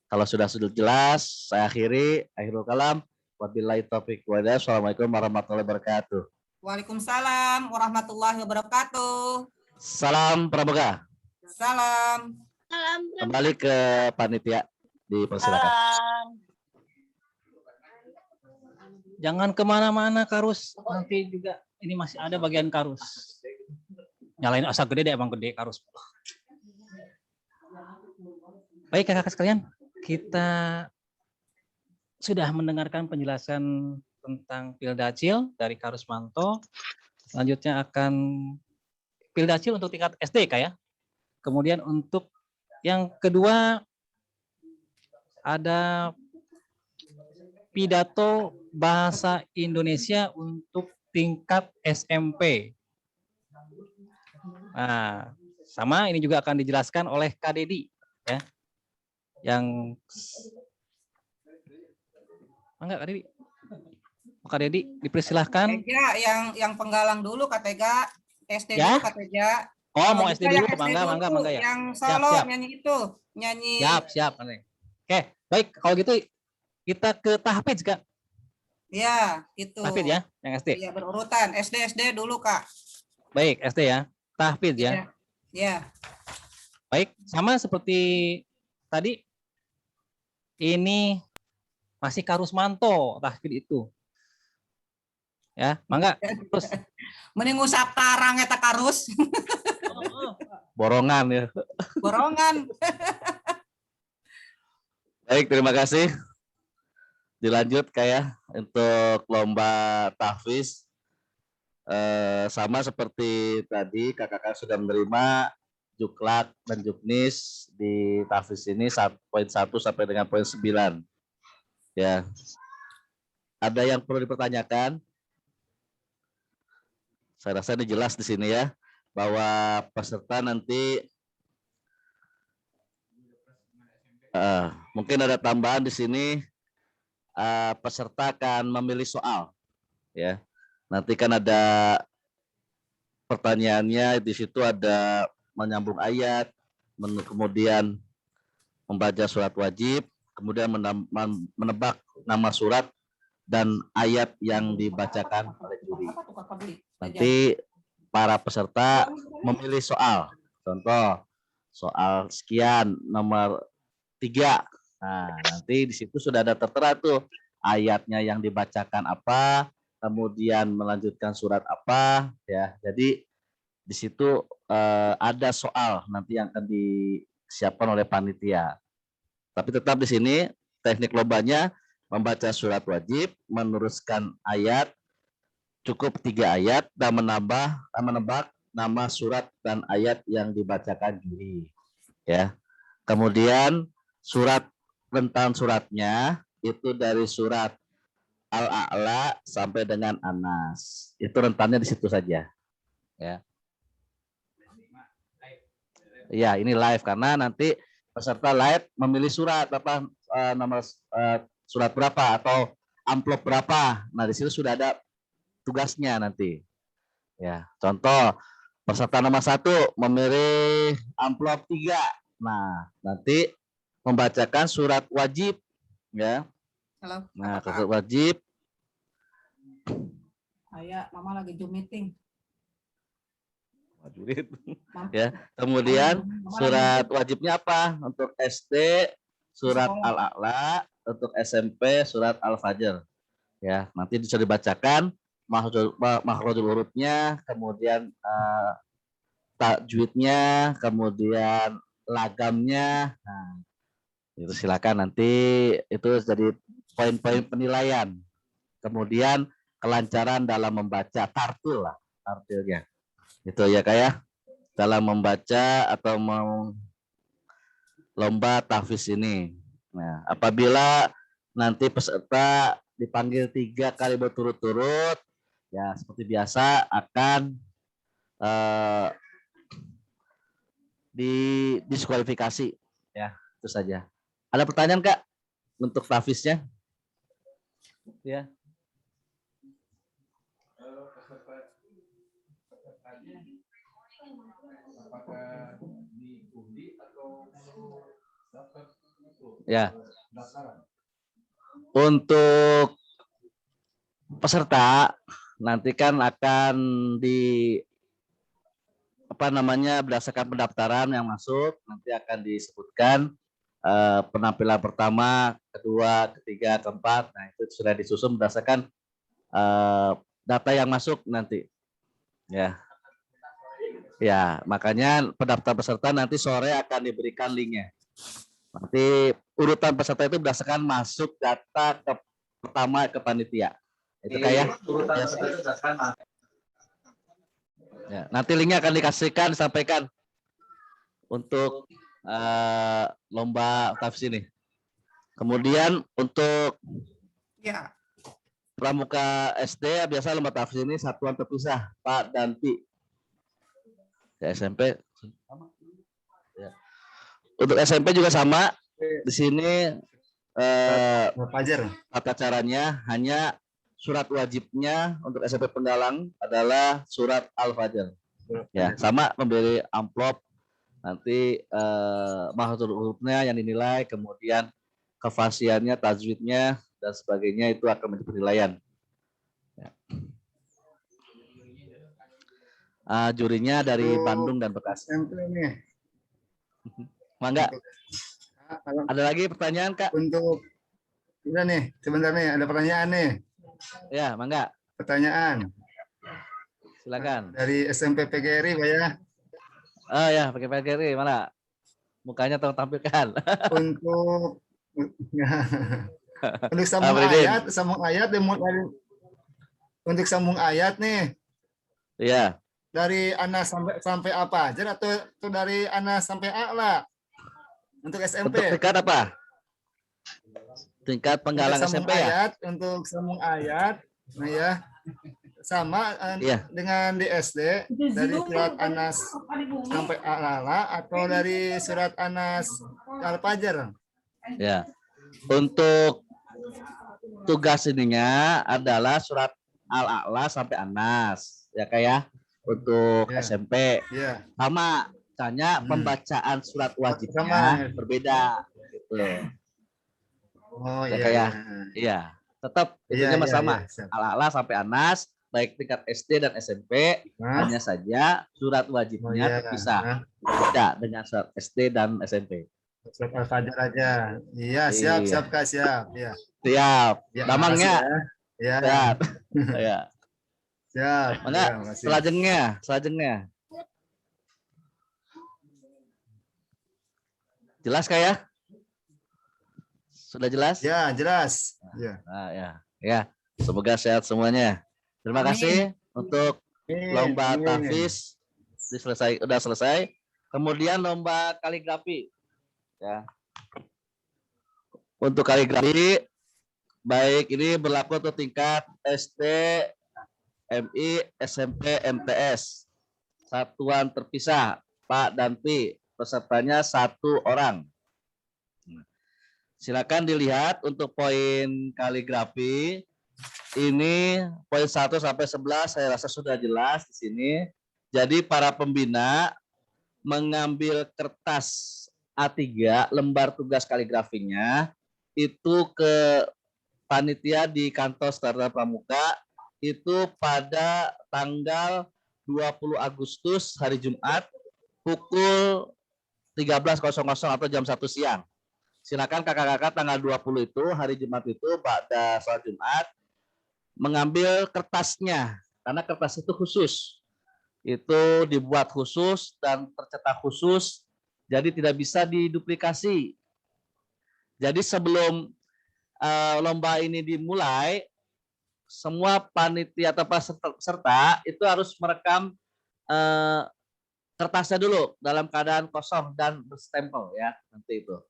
Kalau sudah jelas, saya akhirul kalam. Wabillahi taufiq wal hidayah. Assalamualaikum warahmatullahi wabarakatuh. Waalaikumsalam warahmatullahi wabarakatuh. Salam Pramuka. Salam. Kembali ke panitia, dipersilakan. Jangan kemana-mana Karus, nanti juga ini masih ada bagian Karus. Nyalain asap gede deh, emang gede Karus. Baik kakak sekalian, kita sudah mendengarkan penjelasan tentang Pildacil dari Karus Manto. Selanjutnya akan Pildacil untuk tingkat SD Kak ya. Kemudian untuk yang kedua ada pidato bahasa Indonesia untuk tingkat SMP. Nah, sama ini juga akan dijelaskan oleh Kak Dedi ya. Yang enggak Kak Dedi. Kak Dedi dipersilahkan. Tega yang penggalang dulu Kak Tega, SD Ya? dulu Kak Tega. Oh, Kalau mau bisa SD dulu, yang SD mangga dulu, ya. yang Siap, solo siap. nyanyi itu, nyanyi. Siap. Oke, baik kalau gitu kita ke tahfidz Kak. Ya, itu. Tahfidz ya, yang SD. Iya, berurutan. SD dulu Kak. Baik, SD ya. Tahfidz ya. Ya. Baik, sama seperti tadi ini masih Karusmanto tahfidz itu. Ya, mangga. Terus Mending usap tarang eta Karus. Borongan ya. Borongan. Baik, terima kasih. Dilanjut kayak untuk lomba tahfiz. Sama seperti tadi kakak-kakak sudah menerima Juklak dan Juknis di tahfiz ini poin 1 sampai dengan poin 9. Ya. Ada yang perlu dipertanyakan? Saya rasa ini jelas di sini ya, bahwa peserta nanti mungkin ada tambahan di sini, peserta akan memilih soal, ya. Nanti kan ada pertanyaannya di situ, ada menyambung ayat, kemudian membaca surat wajib, kemudian menebak nama surat dan ayat yang dibacakan oleh juri. Nanti para peserta memilih soal. Contoh, soal sekian nomor 3. Nah, nanti di situ sudah ada tertera tuh ayatnya yang dibacakan apa, kemudian melanjutkan surat apa, ya. Jadi di situ ada soal nanti yang akan disiapkan oleh panitia. Tapi tetap di sini teknik lombanya membaca surat wajib, meneruskan ayat, cukup 3 ayat, dan menebak nama surat dan ayat yang dibacakan juri. Ya. Kemudian surat, rentan suratnya itu dari surat Al-A'la sampai dengan Anas. Itu rentannya di situ saja. Ya. Ya, ini live karena nanti peserta live memilih surat apa, nomor surat berapa atau amplop berapa. Nah, di situ sudah ada tugasnya nanti. Ya, contoh peserta nomor 1 memilih amplop 3. Nah, nanti membacakan surat wajib, ya. Halo. Nah, surat wajib. Ayah, mama lagi Zoom meeting. Ya, kemudian surat wajibnya apa? Untuk SD surat Al-A'la, untuk SMP surat Al-Fajr. Ya, nanti bisa dibacakan makhrajul hurufnya, kemudian tajwidnya, kemudian lagamnya. Nah, itu silakan nanti itu jadi poin-poin penilaian. Kemudian kelancaran dalam membaca, tartil lah, tartilnya. Itu ya kayak dalam membaca atau lomba tahfiz ini. Nah, apabila nanti peserta dipanggil 3 kali berturut-turut, ya seperti biasa akan didiskualifikasi. Ya, itu saja. Ada pertanyaan Kak untuk tahfiznya? Ya. Ya. Untuk peserta nanti kan akan berdasarkan pendaftaran yang masuk, nanti akan disebutkan penampilan pertama, kedua, ketiga, keempat. Nah, itu sudah disusun berdasarkan data yang masuk nanti. Ya. Ya, makanya pendaftar peserta nanti sore akan diberikan linknya. Nanti urutan peserta itu berdasarkan masuk data pertama ke panitia. Itu kayak urutan peserta itu berdasarkan. Ya, nanti linknya akan dikasihkan, disampaikan. untuk lomba tafsir ini. Kemudian untuk Ya. pramuka SD biasa lomba tafsir ini satuan terpisah Pak dan Pi. Ya, SMP ya. Untuk SMP juga sama. Di sini tata caranya hanya surat wajibnya untuk SMP Penggalang adalah surat Al-Fajr. Ya, sama memberi amplop nanti makhraj hurufnya yang dinilai, kemudian kefasihannya, tajwidnya dan sebagainya itu akan menjadi penilaian. Ya. Jurinya dari Bandung dan Bekasi. Mangga. Ada lagi pertanyaan, Kak? Untuk udah nih, sebentar nih, ada pertanyaan nih. Ya, mangga. Pertanyaan. Silakan. Dari SMP PGRI, Pak ya. Oh ya, pakai PGRI mana? Mukanya tolong tampilkan. Untuk untuk sambung ayat untuk sambung ayat nih. Iya. Dari Anas sampai apa aja atau dari Anas sampai A'la? Untuk SMP. Untuk tingkat apa? Tingkat Penggalang SMP ya? Ayat, untuk sambung ayat, nah ya, sama dengan di SD, dari surat Anas sampai A'la atau dari surat Anas Al-Fajr? Ya, untuk tugas ininya adalah surat Al-A'la sampai Anas, ya kayak untuk SMP. Sama. Misalnya pembacaan surat wajibnya berbeda gitu. Oh ya, kayak iya, tetap itunya sama. Al-A'la sampai Anas baik tingkat SD dan SMP hanya saja surat wajibnya terpisah. Beda dengan surat SD dan SMP. Surat Al-Fajr aja. Iya, siap Kak, siap. Iya. Siap. Damangnya. Iya. Siap. Ya. Siap. Mana selanjutnya. Jelas kah ya? Sudah jelas? Ya, jelas. Ya. Nah, ya. Semoga sehat semuanya. Terima kasih untuk lomba tahfiz sudah selesai. Kemudian lomba kaligrafi. Ya. Untuk kaligrafi baik ini berlaku untuk tingkat SD, MI, SMP, MTS. Satuan terpisah Pak dan Pi. Pesertanya 1 orang. Silakan dilihat untuk poin kaligrafi. Ini poin 1 sampai 11 saya rasa sudah jelas di sini. Jadi para pembina mengambil kertas A3 lembar tugas kaligrafinya itu ke panitia di kantor Startup Pramuka itu pada tanggal 20 Agustus hari Jumat pukul 13.00 atau jam 1 siang. Silakan kakak-kakak tanggal 20 itu hari Jumat itu pada salat Jumat mengambil kertasnya karena kertas itu khusus. Itu dibuat khusus dan tercetak khusus jadi tidak bisa diduplikasi. Jadi sebelum lomba ini dimulai semua panitia atau peserta itu harus merekam kertasnya dulu dalam keadaan kosong dan berstempel ya nanti itu.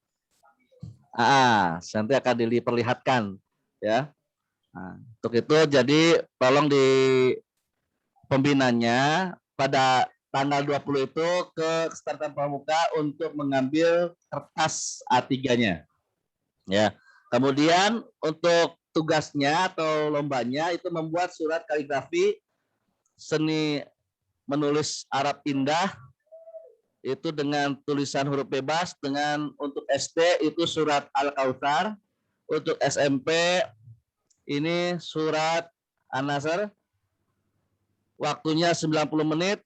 Nanti akan diperlihatkan ya. Nah, untuk itu jadi tolong di pembinanya pada tanggal 20 itu ke Startup Pramuka untuk mengambil kertas A3-nya. Ya. Kemudian untuk tugasnya atau lombanya itu membuat surat kaligrafi seni menulis Arab indah itu dengan tulisan huruf bebas dengan untuk SD itu surat Al-Kautsar, untuk SMP ini surat An-Nasr. Waktunya 90 menit.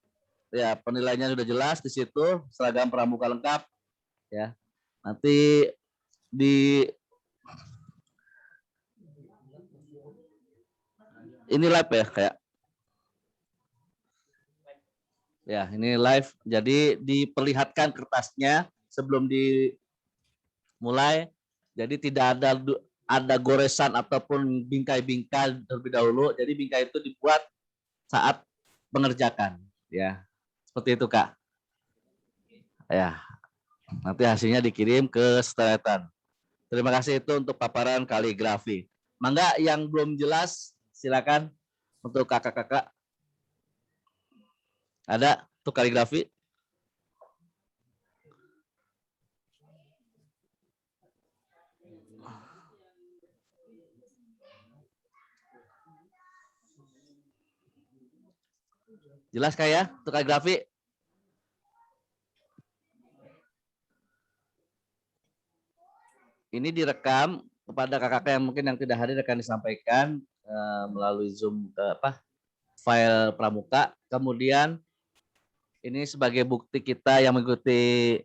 Ya, penilaiannya sudah jelas di situ, seragam pramuka lengkap ya. Nanti di ini live ya kayak ya ini live jadi diperlihatkan kertasnya sebelum dimulai jadi tidak ada goresan ataupun bingkai-bingkai terlebih dahulu jadi bingkai itu dibuat saat mengerjakan ya seperti itu Kak. Ya, nanti hasilnya dikirim ke Steretan. Terima kasih itu untuk paparan kaligrafi. Mangga yang belum jelas silakan untuk kakak-kakak. Ada untuk kaligrafi? Jelas kah ya untuk kaligrafi? Ini direkam kepada kakak-kakak yang mungkin yang tidak hadir akan disampaikan melalui Zoom file pramuka. Kemudian ini sebagai bukti kita yang mengikuti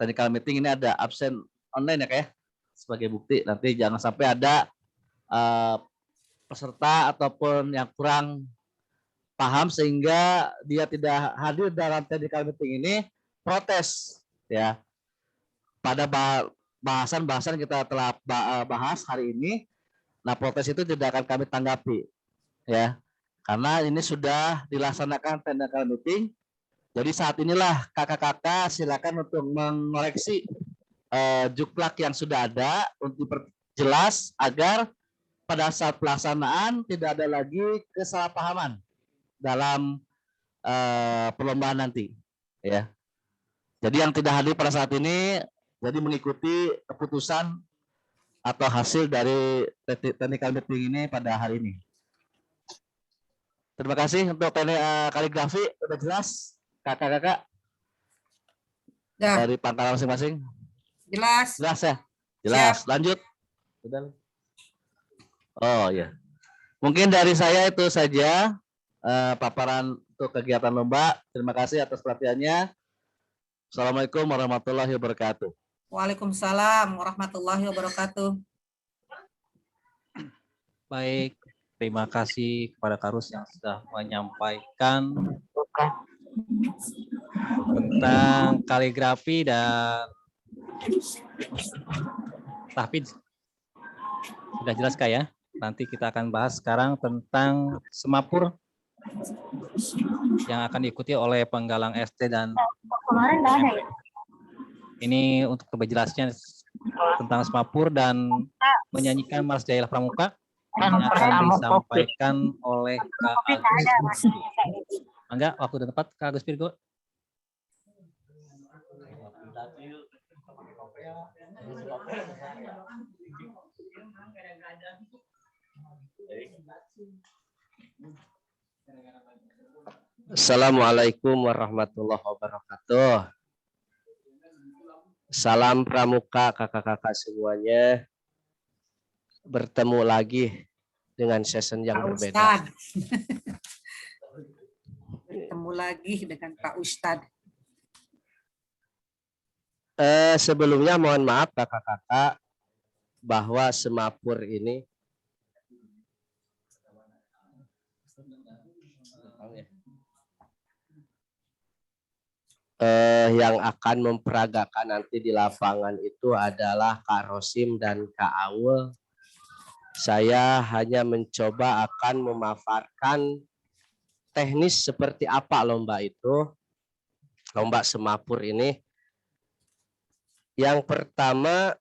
technical meeting ini ada absen online ya kak ya. Sebagai bukti nanti jangan sampai ada peserta ataupun yang kurang paham sehingga dia tidak hadir dalam technical meeting ini protes ya. Pada bahasan-bahasan kita telah bahas hari ini, nah protes itu tidak akan kami tanggapi ya. Karena ini sudah dilaksanakan technical meeting. Jadi saat inilah kakak-kakak silakan untuk mengoreksi juklak yang sudah ada untuk diperjelas agar pada saat pelaksanaan tidak ada lagi kesalahpahaman dalam perlombaan nanti ya. Jadi yang tidak hadir pada saat ini jadi mengikuti keputusan atau hasil dari technical meeting ini pada hari ini. Terima kasih untuk kaligrafi sudah jelas kakak-kakak dari pangkalan masing-masing. Jelas. Jelas ya. Jelas. Siap. Lanjut. Sudah. Oh ya. Mungkin dari saya itu saja paparan untuk kegiatan lomba. Terima kasih atas perhatiannya. Assalamualaikum warahmatullahi wabarakatuh. Waalaikumsalam warahmatullahi wabarakatuh. Baik, terima kasih kepada Karus yang sudah menyampaikan tentang kaligrafi dan tahfidz. Sudah jelas kah ya? Nanti kita akan bahas sekarang tentang semapur yang akan diikuti oleh penggalang ST dan Kemarin nggak ada ya? ini untuk lebih jelasnya tentang semapur dan menyanyikan Mars Jailah Pramuka yang akan disampaikan oleh Kak Agus. Enggak, waktu dan tempat Kak Agus Virgo. Assalamualaikum warahmatullahi wabarakatuh. Salam pramuka kakak-kakak semuanya. Bertemu lagi dengan session yang berbeda. Bertemu lagi dengan Pak Ustadz. Sebelumnya mohon maaf kakak-kakak bahwa semapur ini yang akan memperagakan nanti di lapangan itu adalah Kak Rosim dan Kak Aul. Saya hanya mencoba akan memaparkan teknis seperti apa lomba itu, lomba semapur ini. Yang pertama,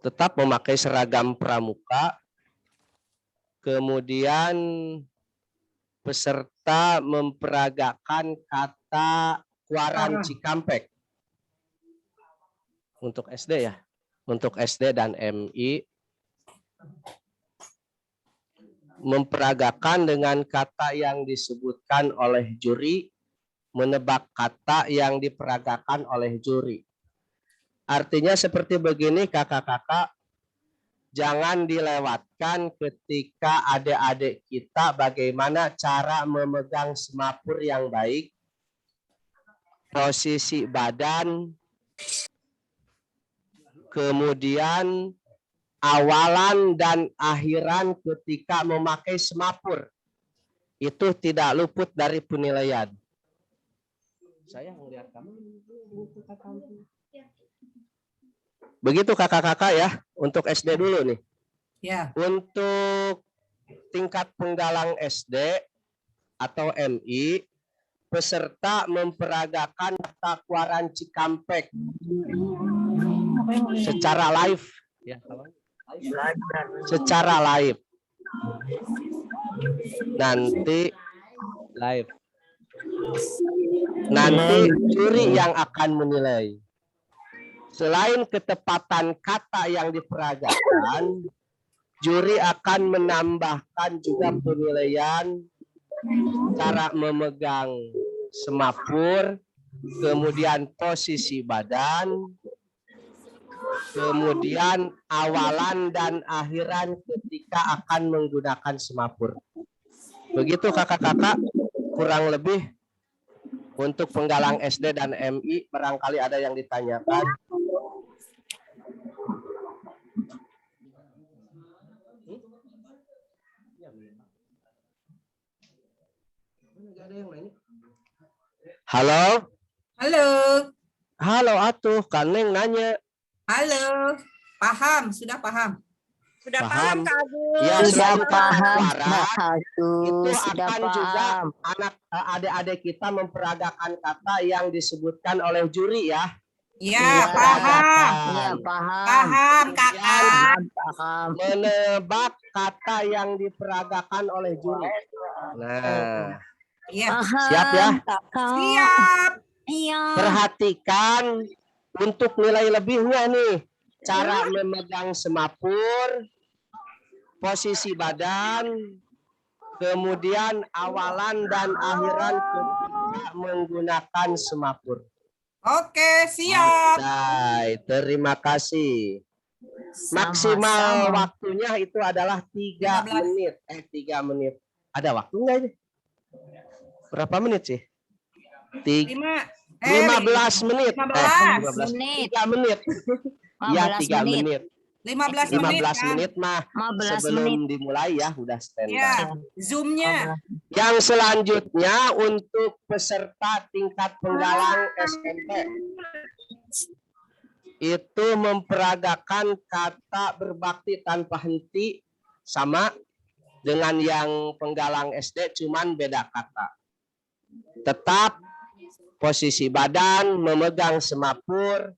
tetap memakai seragam pramuka. Kemudian peserta memperagakan kata Kuaran Cikampek untuk SD ya, untuk SD dan MI memperagakan dengan kata yang disebutkan oleh juri, menebak kata yang diperagakan oleh juri. Artinya seperti begini kakak-kakak, jangan dilewatkan ketika adik-adik kita bagaimana cara memegang semapur yang baik, posisi badan, kemudian awalan dan akhiran ketika memakai semapur. Itu tidak luput dari penilaian. Saya melihat kamu. Begitu kakak-kakak ya, untuk SD dulu nih. Ya. Untuk tingkat penggalang SD atau MI, peserta memperagakan takwaran Cikampek secara live, ya, secara live. Nanti live. Nanti juri yang akan menilai. Selain ketepatan kata yang diperagakan, juri akan menambahkan juga penilaian cara memegang semapur, kemudian posisi badan, kemudian awalan dan akhiran ketika akan menggunakan semapur. Begitu kakak-kakak, kurang lebih untuk penggalang SD dan MI, barangkali ada yang ditanyakan. Halo? Halo. Halo atuh, Kaneng nanya. Halo. Paham, sudah paham. Sudah Paham. paham Kak Agus. Ya, Sudah selain paham, takwaran, itu sudah akan paham. juga adik-adik kita memperagakan kata yang disebutkan oleh juri ya. Ya, paham. Ya, paham. Paham, Kakak. Paham. Menebak kata yang diperagakan oleh juri. Nah, Iya. siap ya? Siap. Iya. Perhatikan untuk nilai lebihnya nih. Cara memegang semapur, posisi badan, kemudian awalan dan akhiran ketika menggunakan semapur. Oke, siap. Baik, terima kasih. Maksimal waktunya itu adalah 3 menit. 3 menit. Ada waktu nggak ini? Berapa menit sih? 15 menit. 15 menit. 3 menit. Ya, 3 menit. 15 menit mah 15 sebelum dimulai ya udah standby. Ya, Zoom-nya. Yang selanjutnya untuk peserta tingkat penggalang SMP itu memperagakan kata berbakti tanpa henti sama dengan yang penggalang SD, cuman beda kata. Tetap posisi badan, memegang semapur,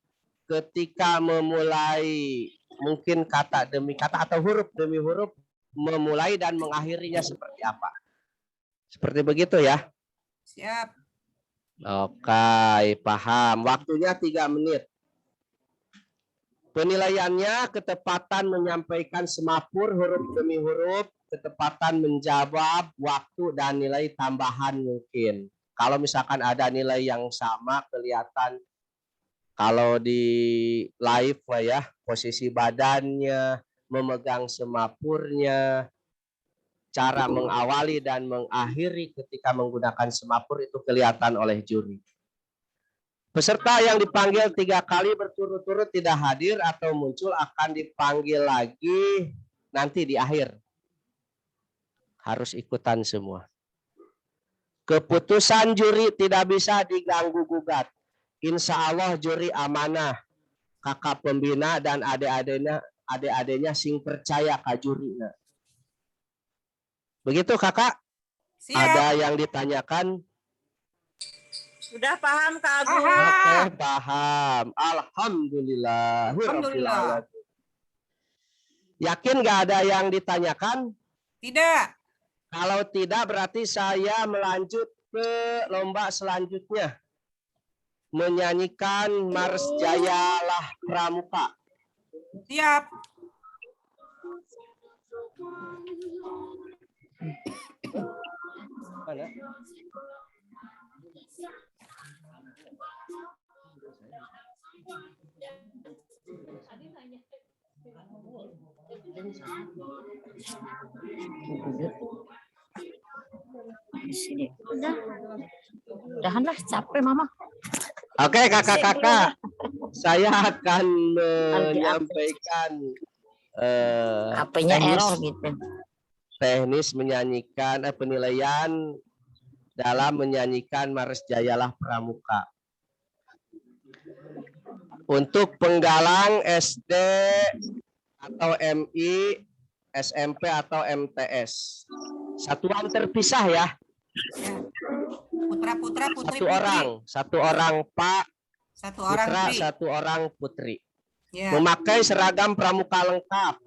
ketika memulai mungkin kata demi kata atau huruf demi huruf, memulai dan mengakhirinya seperti apa. Seperti begitu ya. Siap. Oke, paham. Waktunya 3 menit. Penilaiannya ketepatan menyampaikan semapur huruf demi huruf, ketepatan menjawab, waktu, dan nilai tambahan mungkin. Kalau misalkan ada nilai yang sama kelihatan kalau di live ya, posisi badannya, memegang semapurnya, cara mengawali dan mengakhiri ketika menggunakan semapur itu kelihatan oleh juri. Peserta yang dipanggil 3 kali berturut-turut tidak hadir atau muncul akan dipanggil lagi nanti di akhir. Harus ikutan semua. Keputusan juri tidak bisa diganggu-gugat. Insya Allah juri amanah. Kakak pembina dan adik-adiknya sing percaya ke juri. Begitu kakak? Siap. Ada yang ditanyakan? Sudah paham Kak Agus. Oke, paham. Alhamdulillah. Alhamdulillah. Yakin nggak ada yang ditanyakan? Tidak. Kalau tidak berarti saya melanjut ke lomba selanjutnya. Menyanyikan Mars Jayalah Pramuka. Siap. Mana? Sini, udahanlah capek mama. Oke kakak-kakak, saya akan menyampaikan HP-nya error gitu. Teknis menyanyikan penilaian dalam menyanyikan Mars Jayalah Pramuka. Untuk penggalang SD atau MI SMP atau MTS. Satuan terpisah ya. Putra-putra, putri-putri. Satu orang Pak, Satu orang putra, Tri. satu orang putri. Ya. Memakai seragam pramuka lengkap.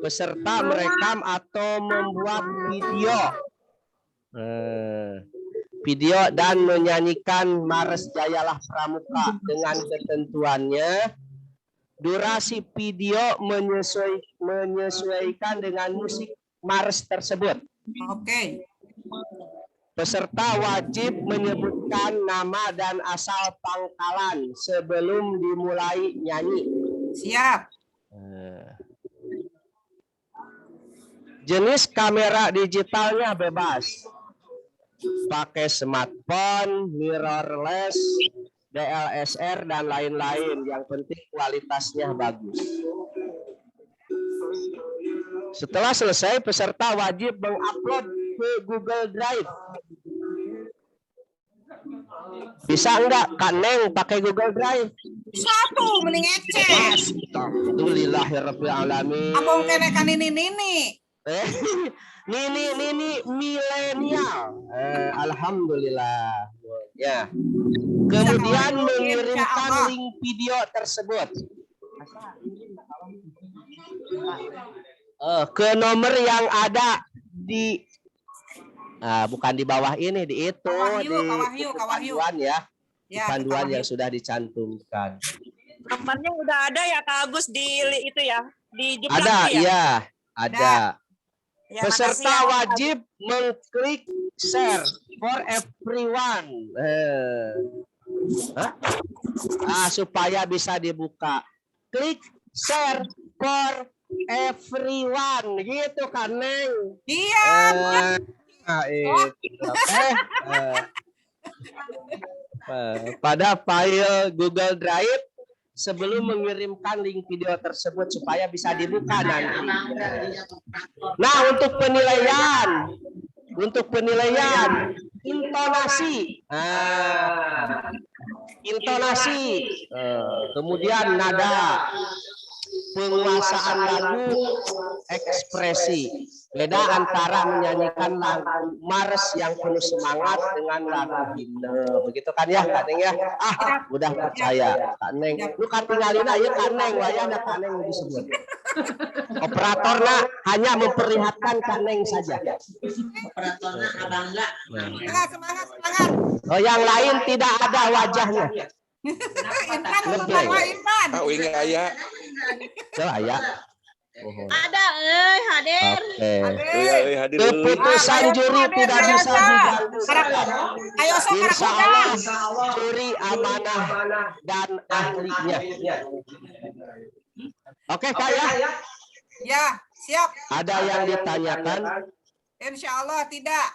Peserta merekam atau membuat video dan menyanyikan Mares Jayalah Pramuka dengan ketentuannya. Durasi video menyesuaikan dengan musik Mares tersebut. Oke. Peserta wajib menyebutkan nama dan asal pangkalan sebelum dimulai nyanyi. Siap. Jenis kamera digitalnya bebas. Pakai smartphone, mirrorless, DSLR, dan lain-lain. Yang penting kualitasnya bagus. Setelah selesai, peserta wajib mengupload ke Google Drive. Bisa enggak Kak Neng pakai Google Drive? Satu mending ngecek. Alhamdulillahirrabbilalamin. Abang kene kan ini. Nini milenial. Alhamdulillah. Ya. Kemudian mengirimkan link video tersebut ke nomor yang ada di bukan di bawah ini, di itu di panduan ya. Ya, panduan yang sudah dicantumkan. Nomornya udah ada ya Kak Agus di itu ya, di Jepang Ada, ya? iya, ada. Ya, Peserta makasih ya, wajib mengklik share for everyone. Supaya bisa dibuka. Klik share for everyone, gitu kan Neng? Iya. Pada file Google Drive sebelum mengirimkan link video tersebut supaya bisa dibuka nanti. Nah, untuk penilaian intonasi, kemudian nada, penguasaan lagu, ekspresi. Beda antara menyanyikan lagu Mares yang penuh semangat dengan lagu himne. Begitu kan ya, Kak Neng ya? Udah percaya. Kak Neng, lu katingalin aja Kak Neng, wayahnya Kak Neng disebut. Operatornya hanya memperlihatkan Kak Neng saja. Operatornya abang enggak. Semangat. Oh, yang lain tidak ada wajahnya. Intan. Ini ayah. Ayah. Ada, hadir. Oke. Keputusan juri tidak bisa diganggu. Insya Allah juri amanah dan ahlinya. Oke Kak ya? Ya, siap. Ada yang ditanyakan? Insya Allah tidak.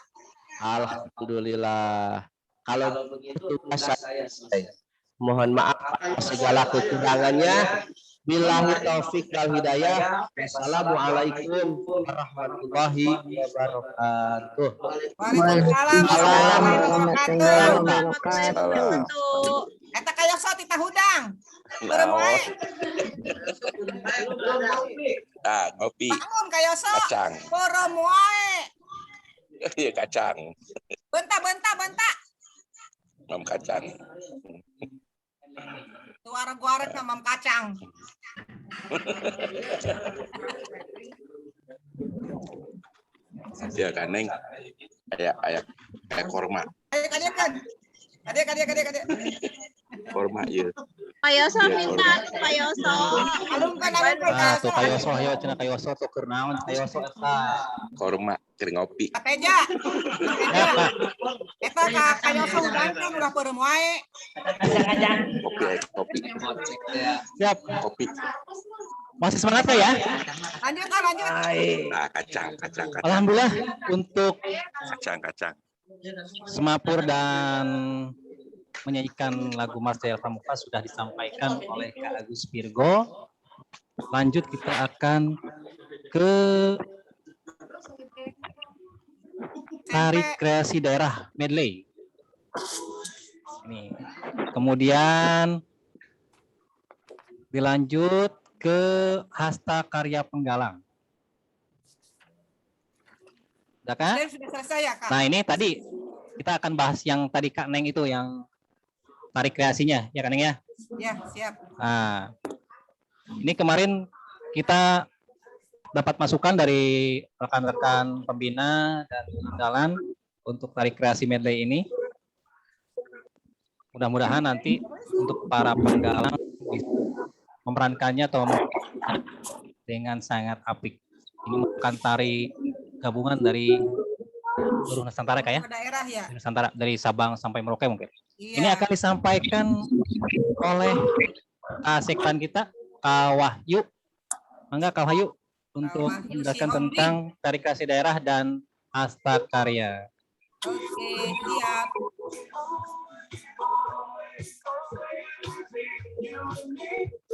Alhamdulillah. Kalau begitu saya mohon maaf segala kekurangannya. Billahi taufik wal hidayah. Assalamualaikum warahmatullahi wabarakatuh. Waalaikumsalam warahmatullahi wabarakatuh. Eta kaya so tita hudang. Ngopi. Bangun kaya so. Kacang. Porong wae. Iya kacang. Bentar. Mam kacang. Tuareg-wareg sama mam kacang. Ya kan Neng. Kayak korma. Adik. Korma iya. Pak Yoso minta, Pak Yoso. Alumkan. Tuh Kayoso, ayo cenah Kayoso tuh keur naon Kayoso eta. Korma keur ngopi. Kateja. Eta Kayoso udah porong wae. Kopi. Siap. Kopi. Masih semangat ya? Lanjut. Kacang. Alhamdulillah untuk Kacang. semapur dan menyanyikan lagu Mares Jayalah Pramuka sudah disampaikan oleh Kak Agus Virgo. Lanjut kita akan ke tari kreasi daerah medley. Ini. Kemudian dilanjut ke Hasta Karya Penggalang. Udah kan? Sudah selesai ya, Kak? Nah, ini tadi kita akan bahas yang tadi Kak Neng itu yang tarik kreasinya, ya Kak Neng ya? Ya, siap. Nah, ini kemarin kita dapat masukan dari rekan-rekan pembina dan penanggalan untuk tarik kreasi medley ini. Mudah-mudahan nanti untuk para penggalang bisa memerankannya atau dengan sangat apik. Ini bukan tari gabungan dari seluruh Nusantara Kak ya? Daerah ya. Nusantara dari Sabang sampai Merauke mungkin. Iya. Ini akan disampaikan oleh Sekpan kita, Kak Wahyu. Mangga Kak Wahyu untuk menjelaskan tentang tarik kreasi daerah dan hasta karya. Oke, siap.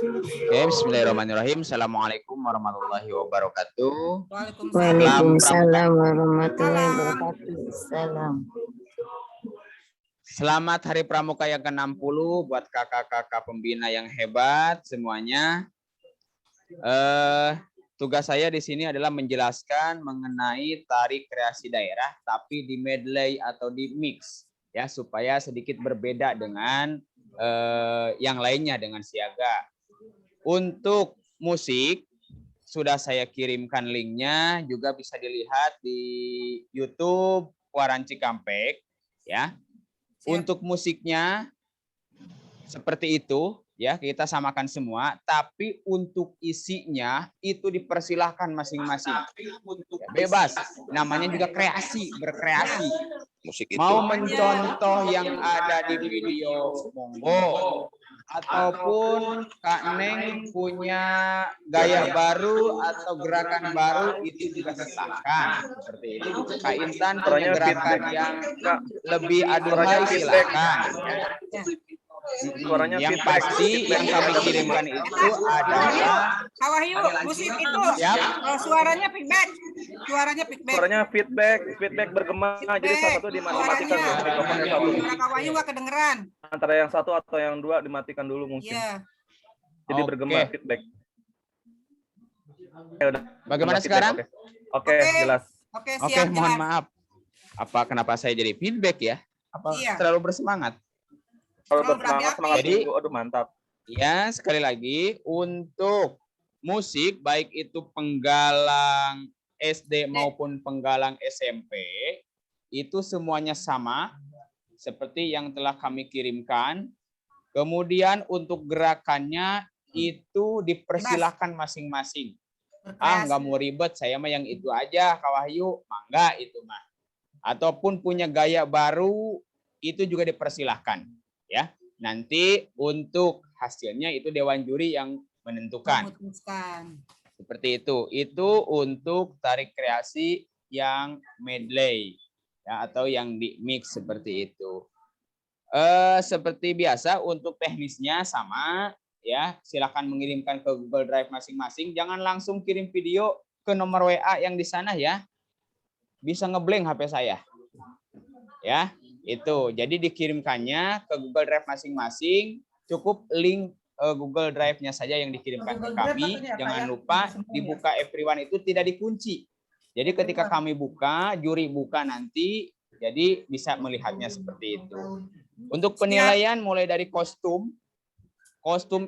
Oke, bismillahirrahmanirrahim. Assalamualaikum warahmatullahi wabarakatuh. Waalaikumsalam warahmatullahi wabarakatuh. Salam. Selamat Hari Pramuka yang ke-60 buat kakak-kakak pembina yang hebat semuanya. Tugas saya di sini adalah menjelaskan mengenai tarik kreasi daerah, tapi di medley atau di mix, ya, supaya sedikit berbeda dengan yang lainnya dengan siaga. Untuk musik sudah saya kirimkan linknya, juga bisa dilihat di YouTube Waran Cikampek, ya. Untuk musiknya seperti itu, ya, kita samakan semua. Tapi untuk isinya itu dipersilahkan masing-masing, ya, bebas. Namanya juga kreasi, berkreasi. Musik itu. Mau mencontoh yang ada di video, monggo. Ataupun Kak Neng punya gaya baru atau gerakan baru, itu juga silahkan. Seperti itu. Kak Intan punya gerakan yang lebih aduhai, silakan. Suaranya yang feedback. pasti yang kami kirimkan itu adalah Kak Wahyu, musik itu Siap. suaranya feedback. Suaranya feedback. Suaranya feedback bergema. Jadi satu dimatikan. Suara Kak Wahyu nggak kedengeran. Antara yang satu atau yang dua dimatikan dulu mungkin. Iya. Jadi bergema feedback. Bagaimana sekarang? Oke, jelas. Oke, Oke, mohon maaf. Kenapa saya jadi feedback ya? Apa terlalu bersemangat? Kalau bersemangat, Jadi, aduh mantap. Ya, sekali lagi untuk musik baik itu penggalang SD maupun penggalang SMP itu semuanya sama seperti yang telah kami kirimkan. Kemudian untuk gerakannya itu dipersilahkan masing-masing. Nggak mau ribet, saya mah yang itu aja, Kak Wahyu, mangga itu mah. Ataupun punya gaya baru itu juga dipersilahkan. Ya, nanti untuk hasilnya itu dewan juri yang menentukan. Seperti itu. Itu untuk tarik kreasi yang medley, ya, atau yang di mix seperti itu. Seperti biasa untuk teknisnya sama, ya. Silakan mengirimkan ke Google Drive masing-masing. Jangan langsung kirim video ke nomor WA yang di sana ya. Bisa ngeblank HP saya. Ya. Itu, jadi dikirimkannya ke Google Drive masing-masing, cukup link Google Drive-nya saja yang dikirimkan ke kami. Jangan lupa dibuka everyone itu tidak dikunci. Jadi ketika kami buka, juri buka nanti, jadi bisa melihatnya seperti itu. Untuk penilaian mulai dari kostum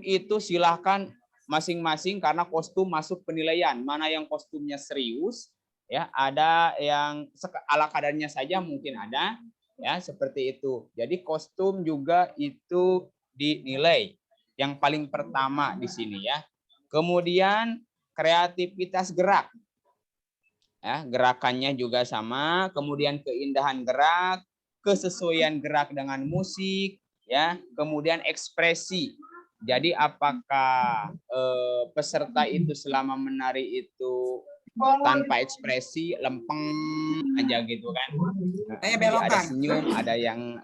itu silahkan masing-masing karena kostum masuk penilaian. Mana yang kostumnya serius, ya, ada yang ala kadarnya saja mungkin ada. Ya, seperti itu. Jadi kostum juga itu dinilai yang paling pertama di sini ya. Kemudian kreativitas gerak. Ya, gerakannya juga sama, kemudian keindahan gerak, kesesuaian gerak dengan musik, ya, kemudian ekspresi. Jadi apakah peserta itu selama menari itu tanpa ekspresi, lempeng aja gitu kan. Jadi ada senyum, ada yang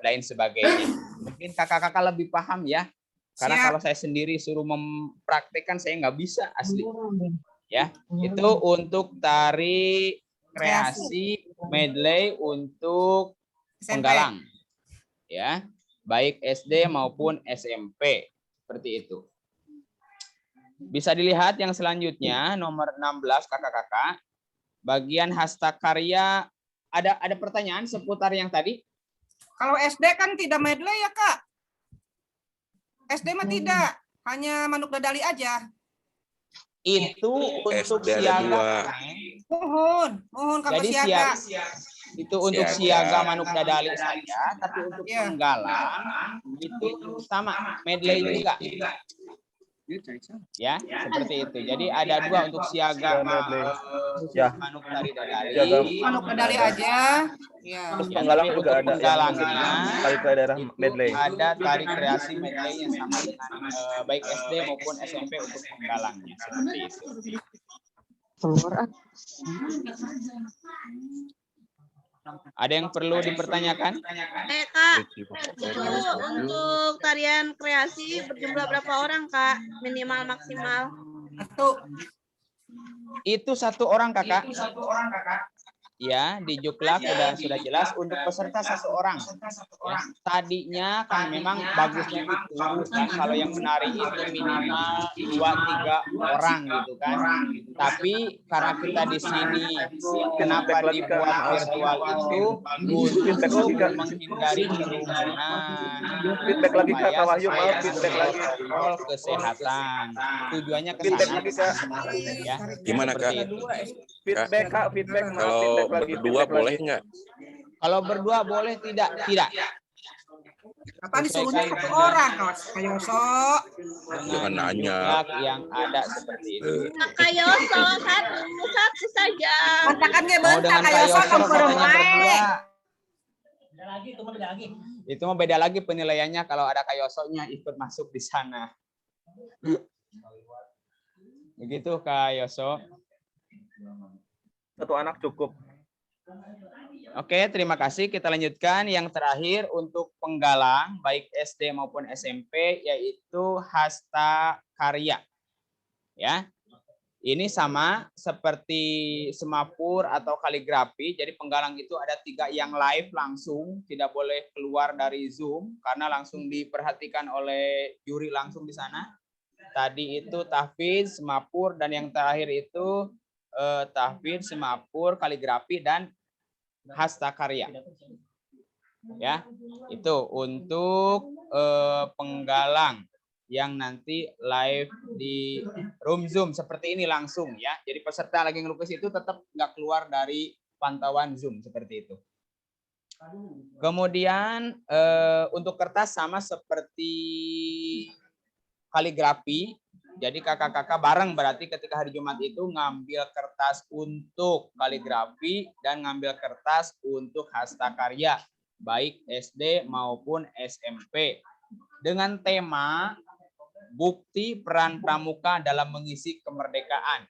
lain sebagainya. Mungkin kakak-kakak lebih paham ya. Karena kalau saya sendiri suruh mempraktekkan saya nggak bisa asli. Ya, itu untuk tari kreasi medley untuk penggalang. Ya, baik SD maupun SMP. Seperti itu. Bisa dilihat yang selanjutnya nomor 16 kakak-kakak. Bagian hasta karya ada pertanyaan seputar yang tadi? Kalau SD kan tidak medley ya Kak? SD mah tidak, hanya manuk dadali aja. Itu untuk SD ada siaga. 2. Mohon Kakak Jadi siaga. Itu untuk siaga manuk dadali saja, tapi untuk penggalang itu sama medley juga. Ya, seperti itu. Jadi ada 2 untuk siaga manuk dadali. Manuk dadali aja. Ya. Terus penggalang juga ada Penggalangnya tarik ke daerah medley. ada tarik kreasi medley yang sama dengan baik SD maupun SMP untuk penggalangnya seperti itu. Ada yang perlu dipertanyakan? Kak, itu untuk tarian kreasi berjumlah berapa orang Kak? Minimal maksimal? Itu 1 orang kakak. Ya, di Juklak sudah jelas untuk peserta 1 orang. Ya, tadinya kan memang bagusnya itu kan kalau yang menari itu minimal 2-3 orang gitu kan. Tapi karena kita di sini kenapa dibuat virtual itu untuk menghindari kerumunan. Feedback lagi Kak, Kak Wahyu, maaf feedback lagi. Protokol kesehatan. Tujuannya ke sana. Ya, Gimana Kak? Feedback Kak, feedback. Kalau berdua boleh nggak? Kalau berdua boleh tidak? Tidak. Apa disuruhnya 1 orang Kak Yoso? Jangan nanya. Yang ada seperti itu. Kak Yoso, satu saja. Kontakan ge bentar Kak Yoso ngeumpeureun wae. Itu mah beda lagi penilaiannya kalau ada Kak Yosonya ikut masuk di sana. Begitu Kak Yoso. 1 anak cukup. Oke, terima kasih. Kita lanjutkan yang terakhir untuk penggalang baik SD maupun SMP yaitu hasta karya. Ya. Ini sama seperti semapur atau kaligrafi. Jadi penggalang itu ada 3 yang live langsung, tidak boleh keluar dari Zoom karena langsung diperhatikan oleh juri langsung di sana. Tadi itu tahfidz, semapur, dan yang terakhir itu tahfidz, semapur, kaligrafi, dan hasta karya. Ya, itu untuk penggalang yang nanti live di room Zoom seperti ini langsung ya. Jadi peserta lagi ngelukis itu tetap nggak keluar dari pantauan Zoom seperti itu. Kemudian untuk kertas sama seperti kaligrafi. Jadi kakak-kakak bareng berarti ketika hari Jumat itu ngambil kertas untuk kaligrafi dan ngambil kertas untuk hasta karya baik SD maupun SMP dengan tema bukti peran pramuka dalam mengisi kemerdekaan.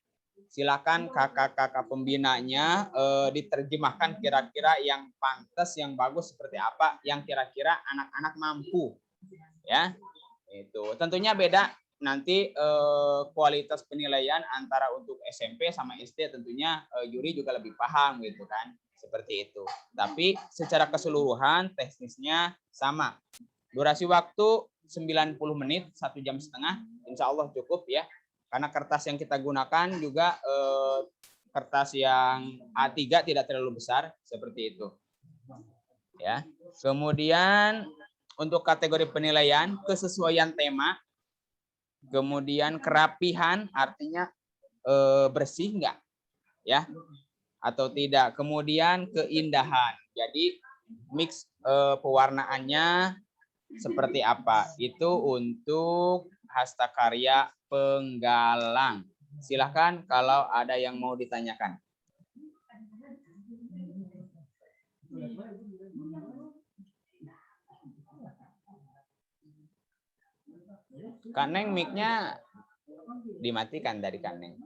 Silakan kakak-kakak pembinanya diterjemahkan kira-kira yang pantas, yang bagus seperti apa, yang kira-kira anak-anak mampu. Ya, itu tentunya beda nanti kualitas penilaian antara untuk SMP sama SD tentunya juri juga lebih paham gitu kan, seperti itu. Tapi secara keseluruhan teknisnya sama. Durasi waktu 90 menit, 1,5 jam, insya Allah cukup ya. Karena kertas yang kita gunakan juga kertas yang A3 tidak terlalu besar seperti itu. Ya. Kemudian untuk kategori penilaian kesesuaian tema, kemudian kerapihan artinya bersih enggak ya atau tidak, kemudian keindahan. Jadi mix pewarnaannya seperti apa itu untuk hasta karya penggalang. Silahkan kalau ada yang mau ditanyakan. Kaneng mic-nya dimatikan dari Kaneng.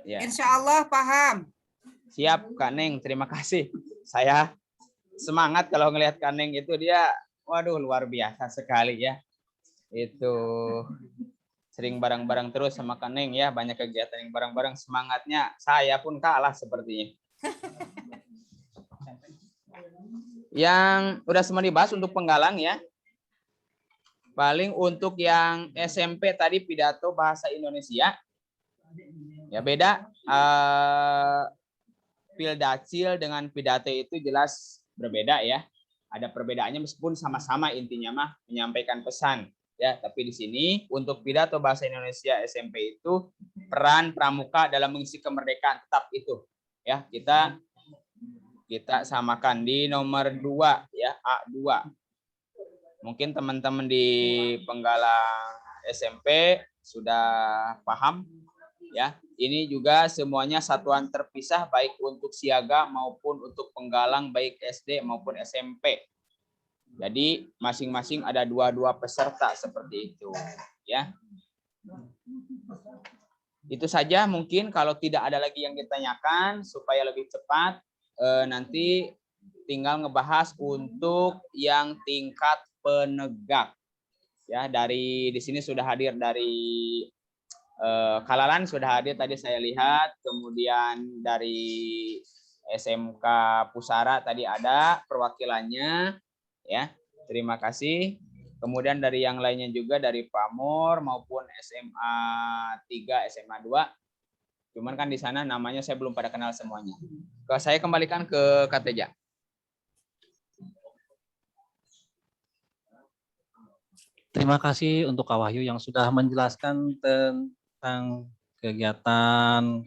Ya. Insya Allah paham. Siap Kaneng, terima kasih. Saya semangat kalau ngelihat Kaneng itu, dia waduh luar biasa sekali ya. Itu sering bareng-bareng terus sama Kaneng ya, banyak kegiatan yang bareng-bareng, semangatnya saya pun kalah sepertinya. Yang udah semua dibahas untuk penggalang ya. Paling untuk yang SMP tadi pidato bahasa Indonesia. Ya beda. Pildacil dengan pidato itu jelas berbeda ya. Ada perbedaannya meskipun sama-sama intinya mah menyampaikan pesan. Ya, tapi di sini untuk pidato bahasa Indonesia SMP itu peran pramuka dalam mengisi kemerdekaan tetap itu. Ya, kita samakan di nomor 2 ya, A2. Mungkin teman-teman di penggalang SMP sudah paham ya. Ini juga semuanya satuan terpisah baik untuk siaga maupun untuk penggalang baik SD maupun SMP. Jadi masing-masing ada 2 peserta seperti itu ya. Itu saja mungkin, kalau tidak ada lagi yang ditanyakan supaya lebih cepat nanti tinggal ngebahas untuk yang tingkat penegak. Ya, dari di sini sudah hadir dari Kalalan sudah hadir tadi saya lihat, kemudian dari SMK Pusara tadi ada perwakilannya ya. Terima kasih. Kemudian dari yang lainnya juga dari Pamor maupun SMA 3, SMA 2. Cuman kan di sana namanya saya belum pada kenal semuanya. Saya kembalikan ke Kak Teja. Terima kasih untuk Kak Wahyu yang sudah menjelaskan tentang kegiatan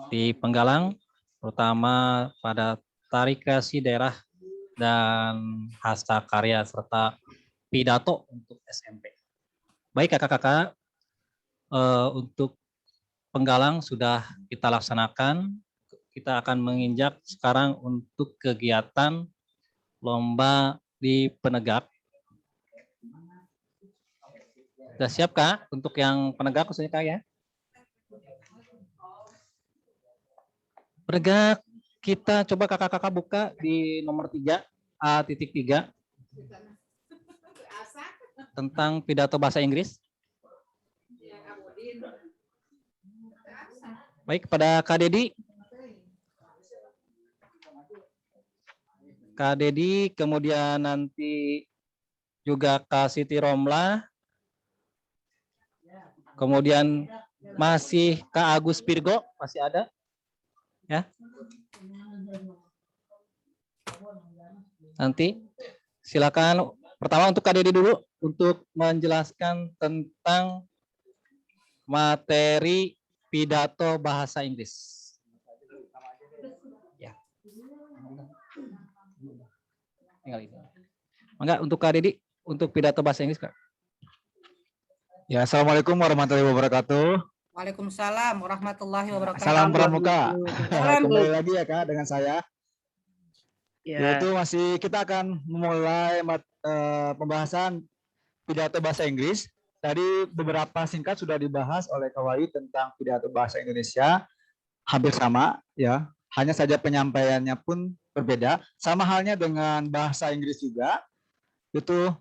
di Penggalang, terutama pada tari kreasi daerah dan hasta karya serta pidato untuk SMP. Baik kakak-kakak, untuk Penggalang sudah kita laksanakan. Kita akan menginjak sekarang untuk kegiatan lomba di penegak. Sudah siap Kak untuk yang penegak khususnya Kak ya? Penegak kita coba kakak-kakak buka di nomor 3, A.3 tentang pidato bahasa Inggris. Baik, kepada Kak Dedi. Kak Dedi, kemudian nanti juga Kak Siti Romla. Kemudian masih Kak Agus Pirgo, masih ada? Ya. Nanti silakan pertama untuk Kak Dedi dulu untuk menjelaskan tentang materi pidato bahasa Inggris. Ya. Tinggal itu. Enggak, untuk Kak Dedi untuk pidato bahasa Inggris Kak. Ya, assalamualaikum warahmatullahi wabarakatuh. Waalaikumsalam warahmatullahi wabarakatuh. Salam Pramuka. Salam. Kembali lagi ya Kak dengan saya. Ya. Yaitu kita akan memulai pembahasan pidato bahasa Inggris. Tadi beberapa singkat sudah dibahas oleh Kak Wahyu tentang pidato bahasa Indonesia, hampir sama ya. Hanya saja penyampaiannya pun berbeda. Sama halnya dengan bahasa Inggris juga. Itu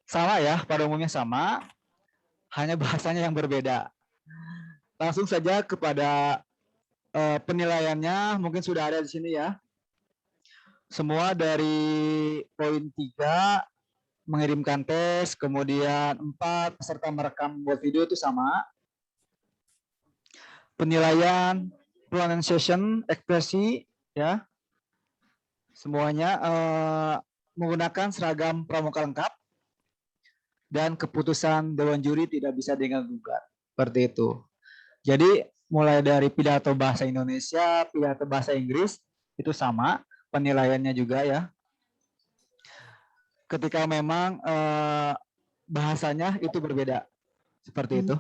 sama ya, pada umumnya sama. Hanya bahasanya yang berbeda. Langsung saja kepada penilaiannya, mungkin sudah ada di sini ya. Semua dari poin 3 mengirimkan tes, kemudian 4 peserta merekam buat video itu sama. Penilaian pronunciation, ekspresi ya. Semuanya menggunakan seragam pramuka lengkap. Dan keputusan Dewan Juri tidak bisa diganggugat. Seperti itu. Jadi mulai dari pidato bahasa Indonesia, pidato bahasa Inggris itu sama, penilaiannya juga ya. Ketika memang bahasanya itu berbeda. Seperti itu.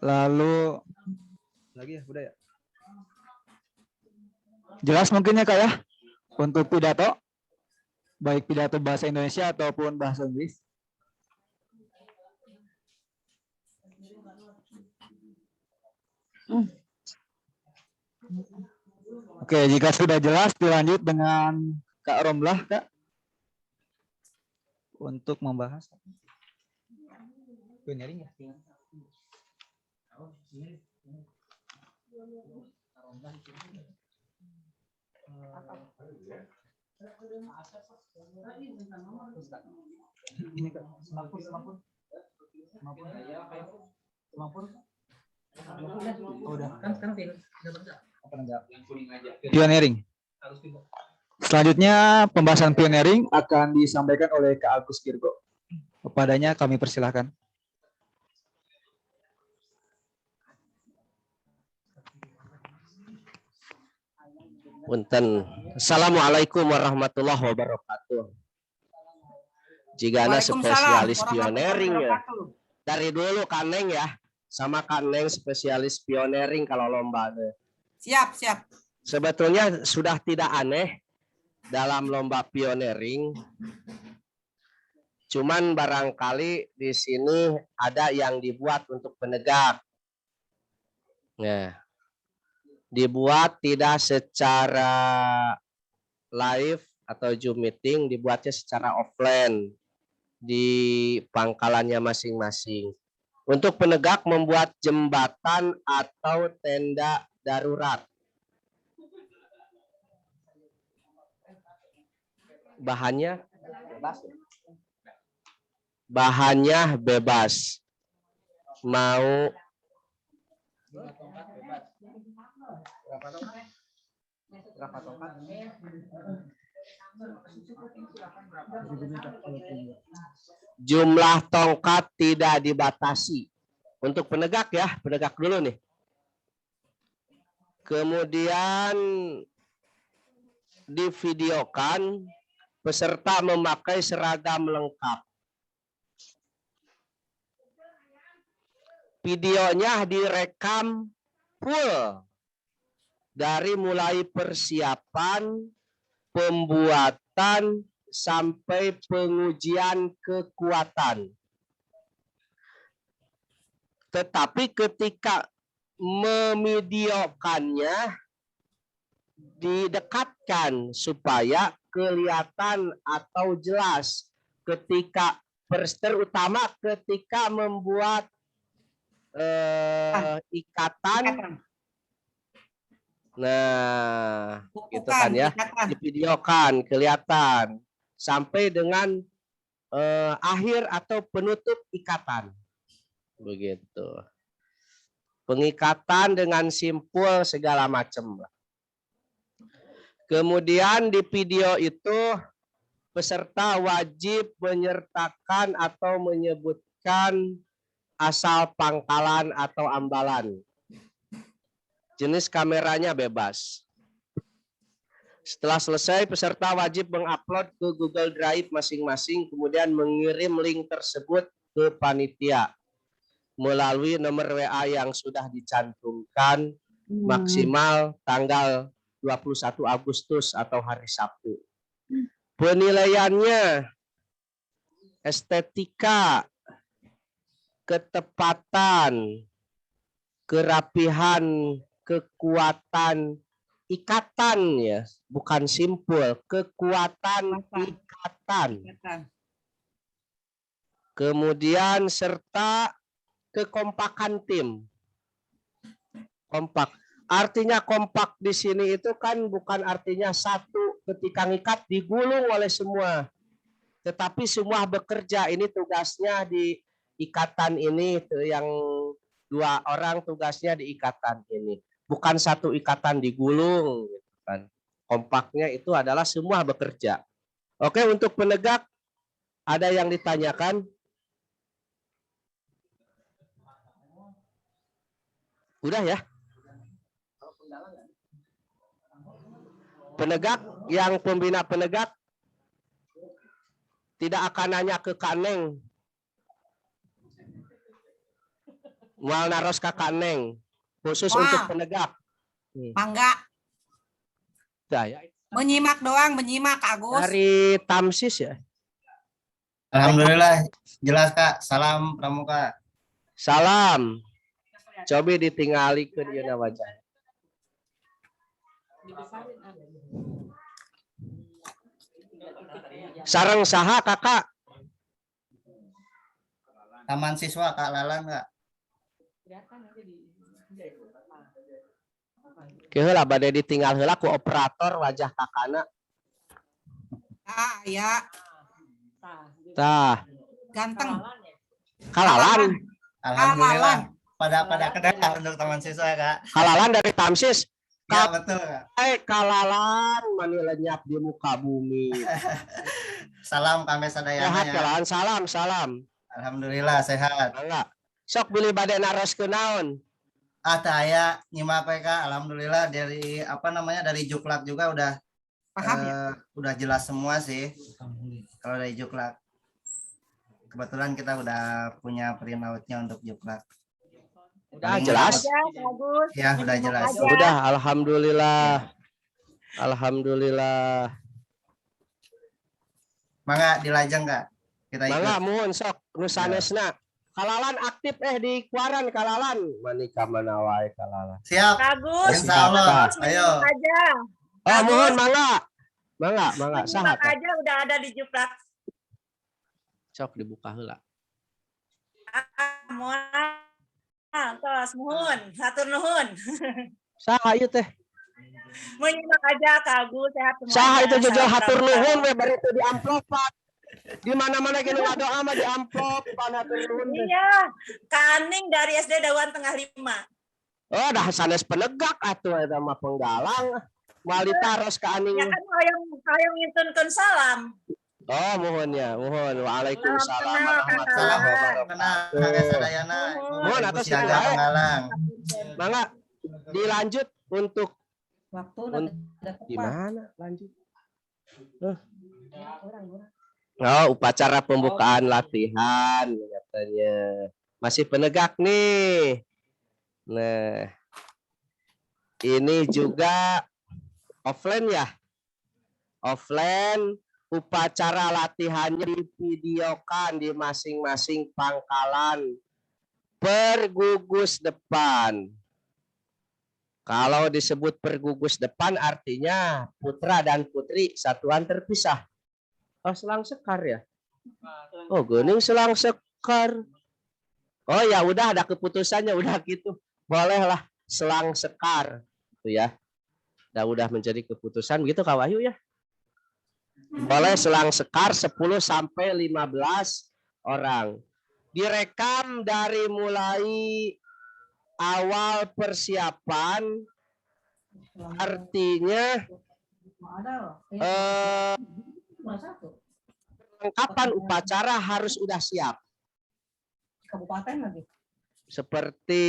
Lalu lagi ya, udah ya. Jelas mungkin ya Kak ya untuk pidato, baik pidato bahasa Indonesia ataupun bahasa Inggris. Oke, jika sudah jelas dilanjut dengan Kak Romlah Kak untuk membahas. Nyari nggak? Ini Kak, semapur. Udah. Pioneering. Selanjutnya pembahasan pioneering akan disampaikan oleh Kak Agus Kirgo. Kepadanya kami persilahkan. Punten. Assalamualaikum warahmatullahi wabarakatuh. Jika ada spesialis pioneering ya. Dari dulu Kaneng ya, sama Kaneng spesialis pioneering kalau lomba. Siap. Sebetulnya sudah tidak aneh dalam lomba pioneering. Cuman barangkali di sini ada yang dibuat untuk penegak. Nah, dibuat tidak secara live atau Zoom meeting, dibuatnya secara offline di pangkalannya masing-masing. Untuk penegak membuat jembatan atau tenda darurat. Bahannya bebas. Bahannya bebas. Mau berapa tongkat? Jumlah tongkat tidak dibatasi. Untuk penegak ya, penegak dulu nih. Kemudian divideokan peserta memakai seragam lengkap. Videonya direkam full dari mulai persiapan, pembuatan sampai pengujian kekuatan. Tetapi ketika memvideokannya didekatkan supaya kelihatan atau jelas ketika terutama ketika membuat ikatan. Nah, gitu kan ya, divideokan kelihatan sampai dengan akhir atau penutup ikatan. Begitu. Pengikatan dengan simpul segala macam. Kemudian di video itu peserta wajib menyertakan atau menyebutkan asal pangkalan atau ambalan. Jenis kameranya bebas. Setelah selesai, peserta wajib mengupload ke Google Drive masing-masing, kemudian mengirim link tersebut ke panitia melalui nomor WA yang sudah dicantumkan, maksimal tanggal 21 Agustus atau hari Sabtu. Penilaiannya estetika, ketepatan, kerapihan, kekuatan ikatan ya, bukan simpul, kekuatan ikatan. Kemudian serta kekompakan tim. Kompak. Artinya kompak di sini itu kan bukan artinya satu ketika ngikat digulung oleh semua. Tetapi semua bekerja, ini tugasnya di ikatan ini, yang 2 orang tugasnya di ikatan ini. Bukan satu ikatan digulung. Gitu kan. Kompaknya itu adalah semua bekerja. Oke, untuk penegak ada yang ditanyakan? Udah ya? Penegak, yang pembina penegak tidak akan nanya ke Kaneng. Mual naros ke Kaneng. Khusus untuk penegak. Mangga. Ya. Menyimak doang, menyimak Agus. Dari Tamsis ya? Alhamdulillah, jelas Kak. Salam Pramuka. Salam. Coba ditingali ke dia wajah. Sarang saha kakak? Taman siswa Kak Lalang Kak. Keheula bade ditinggal heula ku operator wajah kakana. Ya. Tah, Ganteng. Kalalan. Alhamdulillah. Pada kedai untuk teman siswa Kak. Kalalan dari Tamsis. Ya betul Kak. Kalalan mani lenyap di muka bumi. Salam kami sadayana Sehat ya. kalalan, salam. Alhamdulillah sehat. Enggak. Sok beli bade naroskeun naon? Tah aya nyimak Kak. Alhamdulillah dari dari Juklak juga udah paham ya? Udah jelas semua sih. Kalau dari Juklak. Kebetulan kita udah punya print-out-nya untuk Juklak. Udah jelas? Ya, udah jelas. Udah, alhamdulillah. Alhamdulillah. Mangga dilajeng Kak. Kita ikut. Mangga muhun sok nu sanesna. Kalalan aktif di Kuaran Kalalan. Manika mana wae Kalalan. Siap. Bagus. Insyaallah. Ayo. Aja. Oh, muhun mangga. Mangga, sahat. Aja udah ada di Juplak. Sok dibuka heula. Tos muhun, satur nuhun. Saha ieu teh? Menyimak aja Kak Agus, sehat semuanya. Saha itu jujur hatur nuhun we bari teu di amplopan. Di mana-mana kena ngadoa mah di amplopan hatur nuhun. Iya, Kaning dari SD Dawan Tengah 5. Oh, dah sanes penegak atuh eta mah penggalang. Mali taros ka aning. Ya kan hayang ngintunkeun salam. Oh, muhun. Waalaikumsalam warahmatullahi wabarakatuh. Muhun atas penggalang. Mangga dilanjut untuk waktu gimana lanjut? Oh, upacara pembukaan latihan katanya. Masih penegak nih. Nah, ini juga offline ya? Offline. Upacara latihannya divideokan di masing-masing pangkalan per gugus depan. Kalau disebut per gugus depan artinya putra dan putri satuan terpisah. Oh, selang sekar ya? Oh, geuning selang sekar. Oh ya udah ada keputusannya udah gitu. Bolehlah selang sekar. Itu ya. Udah menjadi keputusan gitu Kak Wahyu ya. Boleh selang sekar 10 sampai 15 orang. Direkam dari mulai awal persiapan artinya perlengkapan upacara harus udah siap. Kabupaten lagi. Seperti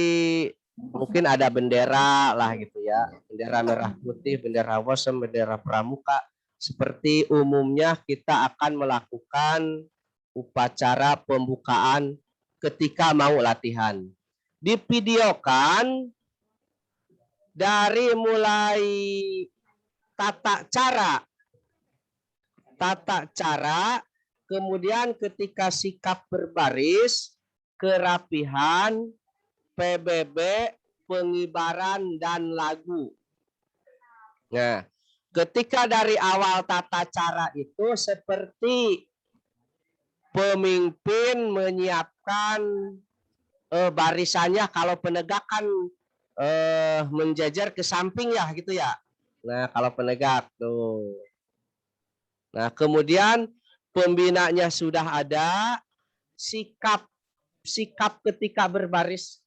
mungkin ada bendera lah gitu ya. Bendera merah putih, bendera WOSEM, bendera pramuka. Seperti umumnya kita akan melakukan upacara pembukaan ketika mau latihan. Divideokan dari mulai tata cara, kemudian ketika sikap berbaris, kerapihan, PBB, pengibaran, dan lagu. Nah, ketika dari awal tata cara itu seperti pemimpin menyiapkan barisannya kalau penegakan menjajar ke samping ya gitu ya. Nah kalau penegak tuh. Nah kemudian pembinanya sudah ada, sikap ketika berbaris.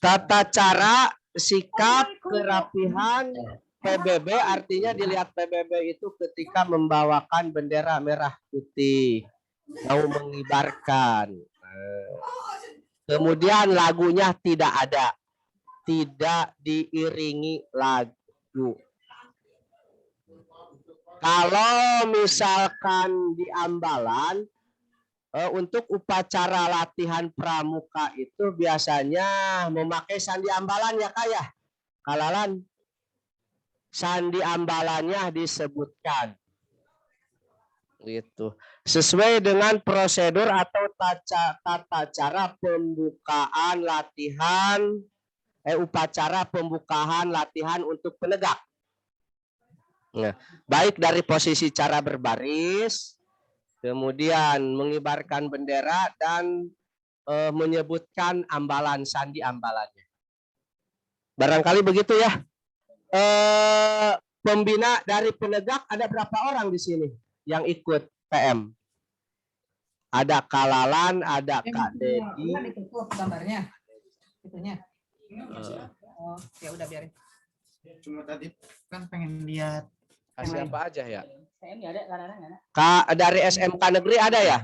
Tata cara, sikap, kerapihan, PBB artinya dilihat PBB itu ketika membawakan bendera merah putih, mau mengibarkan. Kemudian lagunya tidak ada, tidak diiringi lagu. Kalau misalkan di Ambalan, untuk upacara latihan pramuka itu biasanya memakai sandi ambalan ya Kak ya? Kalalan, sandi ambalannya disebutkan. Gitu. Sesuai dengan prosedur atau tata cara pembukaan latihan, upacara pembukaan latihan untuk penegak. Nah, baik dari posisi cara berbaris, kemudian mengibarkan bendera dan menyebutkan ambalan sandi ambalannya. Barangkali begitu ya. Pembina dari penegak ada berapa orang di sini yang ikut PM? Ada Kalalan, ada Kak Dedi. Ditutup gambarnya. Itunya. Oh, ya udah biarin. Cuma tadi kan pengen lihat Siapa aja ya? PM nggak ada, kadang-kadang nggak ada. Kak dari SMK Negeri ada ya?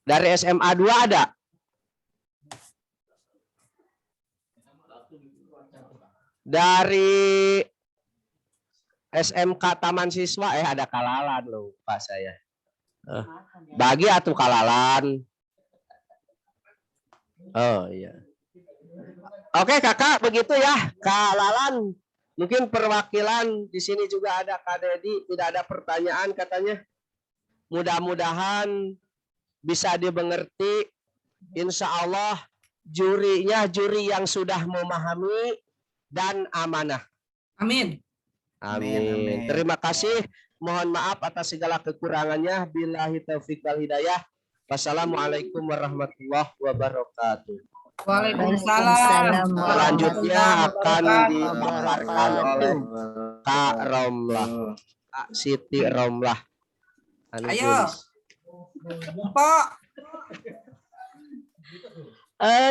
Dari SMA 2 ada? Dari SMK Taman Siswa ada Kalalan loh Pak saya. Bagi atau Kalalan. Oh iya. Oke Kakak begitu ya Kak Lalan. Mungkin perwakilan di sini juga ada Kak Dedi. Tidak ada pertanyaan katanya. Mudah-mudahan bisa dimengerti. Insya Allah jurinya juri yang sudah memahami dan amanah. Amin. Amin. Terima kasih. Mohon maaf atas segala kekurangannya. Billahi taufiq wal hidayah. Wassalamualaikum warahmatullahi wabarakatuh. Waalaikumsalam. Selanjutnya akan dipaparkan oleh Kak Romlah, Kak Siti Romlah. Ayo, Pak.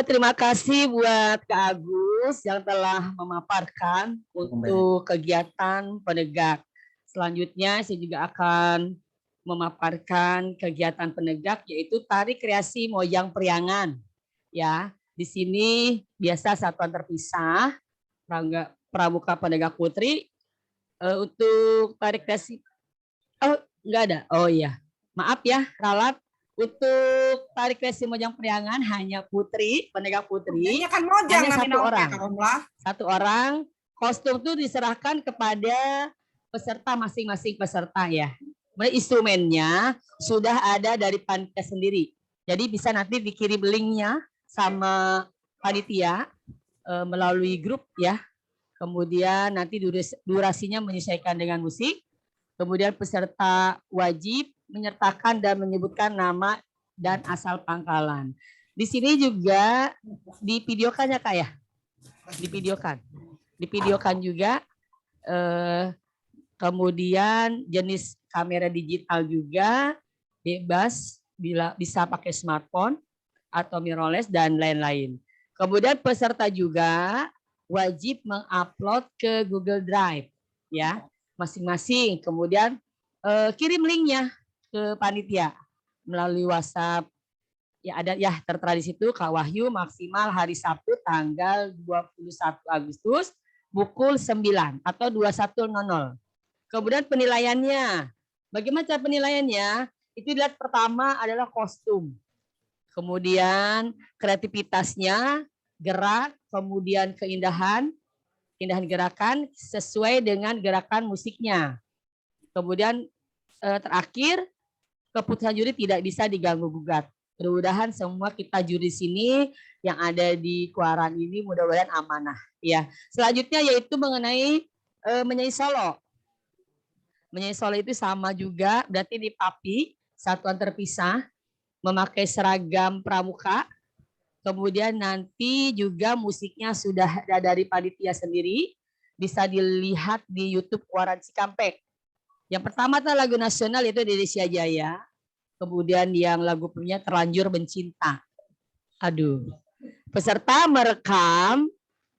Terima kasih buat Kak Agus yang telah memaparkan untuk kegiatan penegak. Selanjutnya saya juga akan memaparkan kegiatan penegak yaitu tari kreasi moyang priangan. Ya, di sini biasa satuan terpisah pramuka penegak putri. Untuk tari kreasi, oh enggak ada. Oh iya, maaf ya ralat. Untuk tarik kreasi mojang priangan hanya putri, penegak putri. Ini kan mojang hanya satu orang. Satu orang. Kostum itu diserahkan kepada peserta masing-masing peserta ya. Instrumennya sudah ada dari panitia sendiri. Jadi bisa nanti dikirim linknya sama panitia melalui grup ya. Kemudian nanti durasinya menyesuaikan dengan musik. Kemudian peserta wajib menyertakan dan menyebutkan nama dan asal pangkalan. Di sini juga divideokan ya Kak ya? Divideokan juga. Kemudian jenis kamera digital juga bebas, bisa pakai smartphone atau mirrorless dan lain-lain. Kemudian peserta juga wajib mengupload ke Google Drive ya masing-masing. Kemudian kirim linknya ke panitia melalui WhatsApp. Ya ada ya tertera di situ Kak Wahyu maksimal hari Sabtu tanggal 21 Agustus pukul 9 atau 21.00. Kemudian penilaiannya. Bagaimana cara penilaiannya? Itu dilihat pertama adalah kostum. Kemudian kreativitasnya, gerak, kemudian keindahan gerakan sesuai dengan gerakan musiknya. Kemudian terakhir keputusan juri tidak bisa diganggu gugat. Mudah-mudahan semua kita juri sini yang ada di Kuaran ini mudah-mudahan amanah ya. Selanjutnya yaitu mengenai menyanyi solo. Menyanyi solo itu sama juga berarti di PAPI satuan terpisah memakai seragam pramuka. Kemudian nanti juga musiknya sudah ada dari panitia sendiri, bisa dilihat di YouTube Kuaran Cikampek. Yang pertama adalah lagu nasional itu Indonesia Jaya. Kemudian yang lagu punya Terlanjur Mencinta. Aduh. Peserta merekam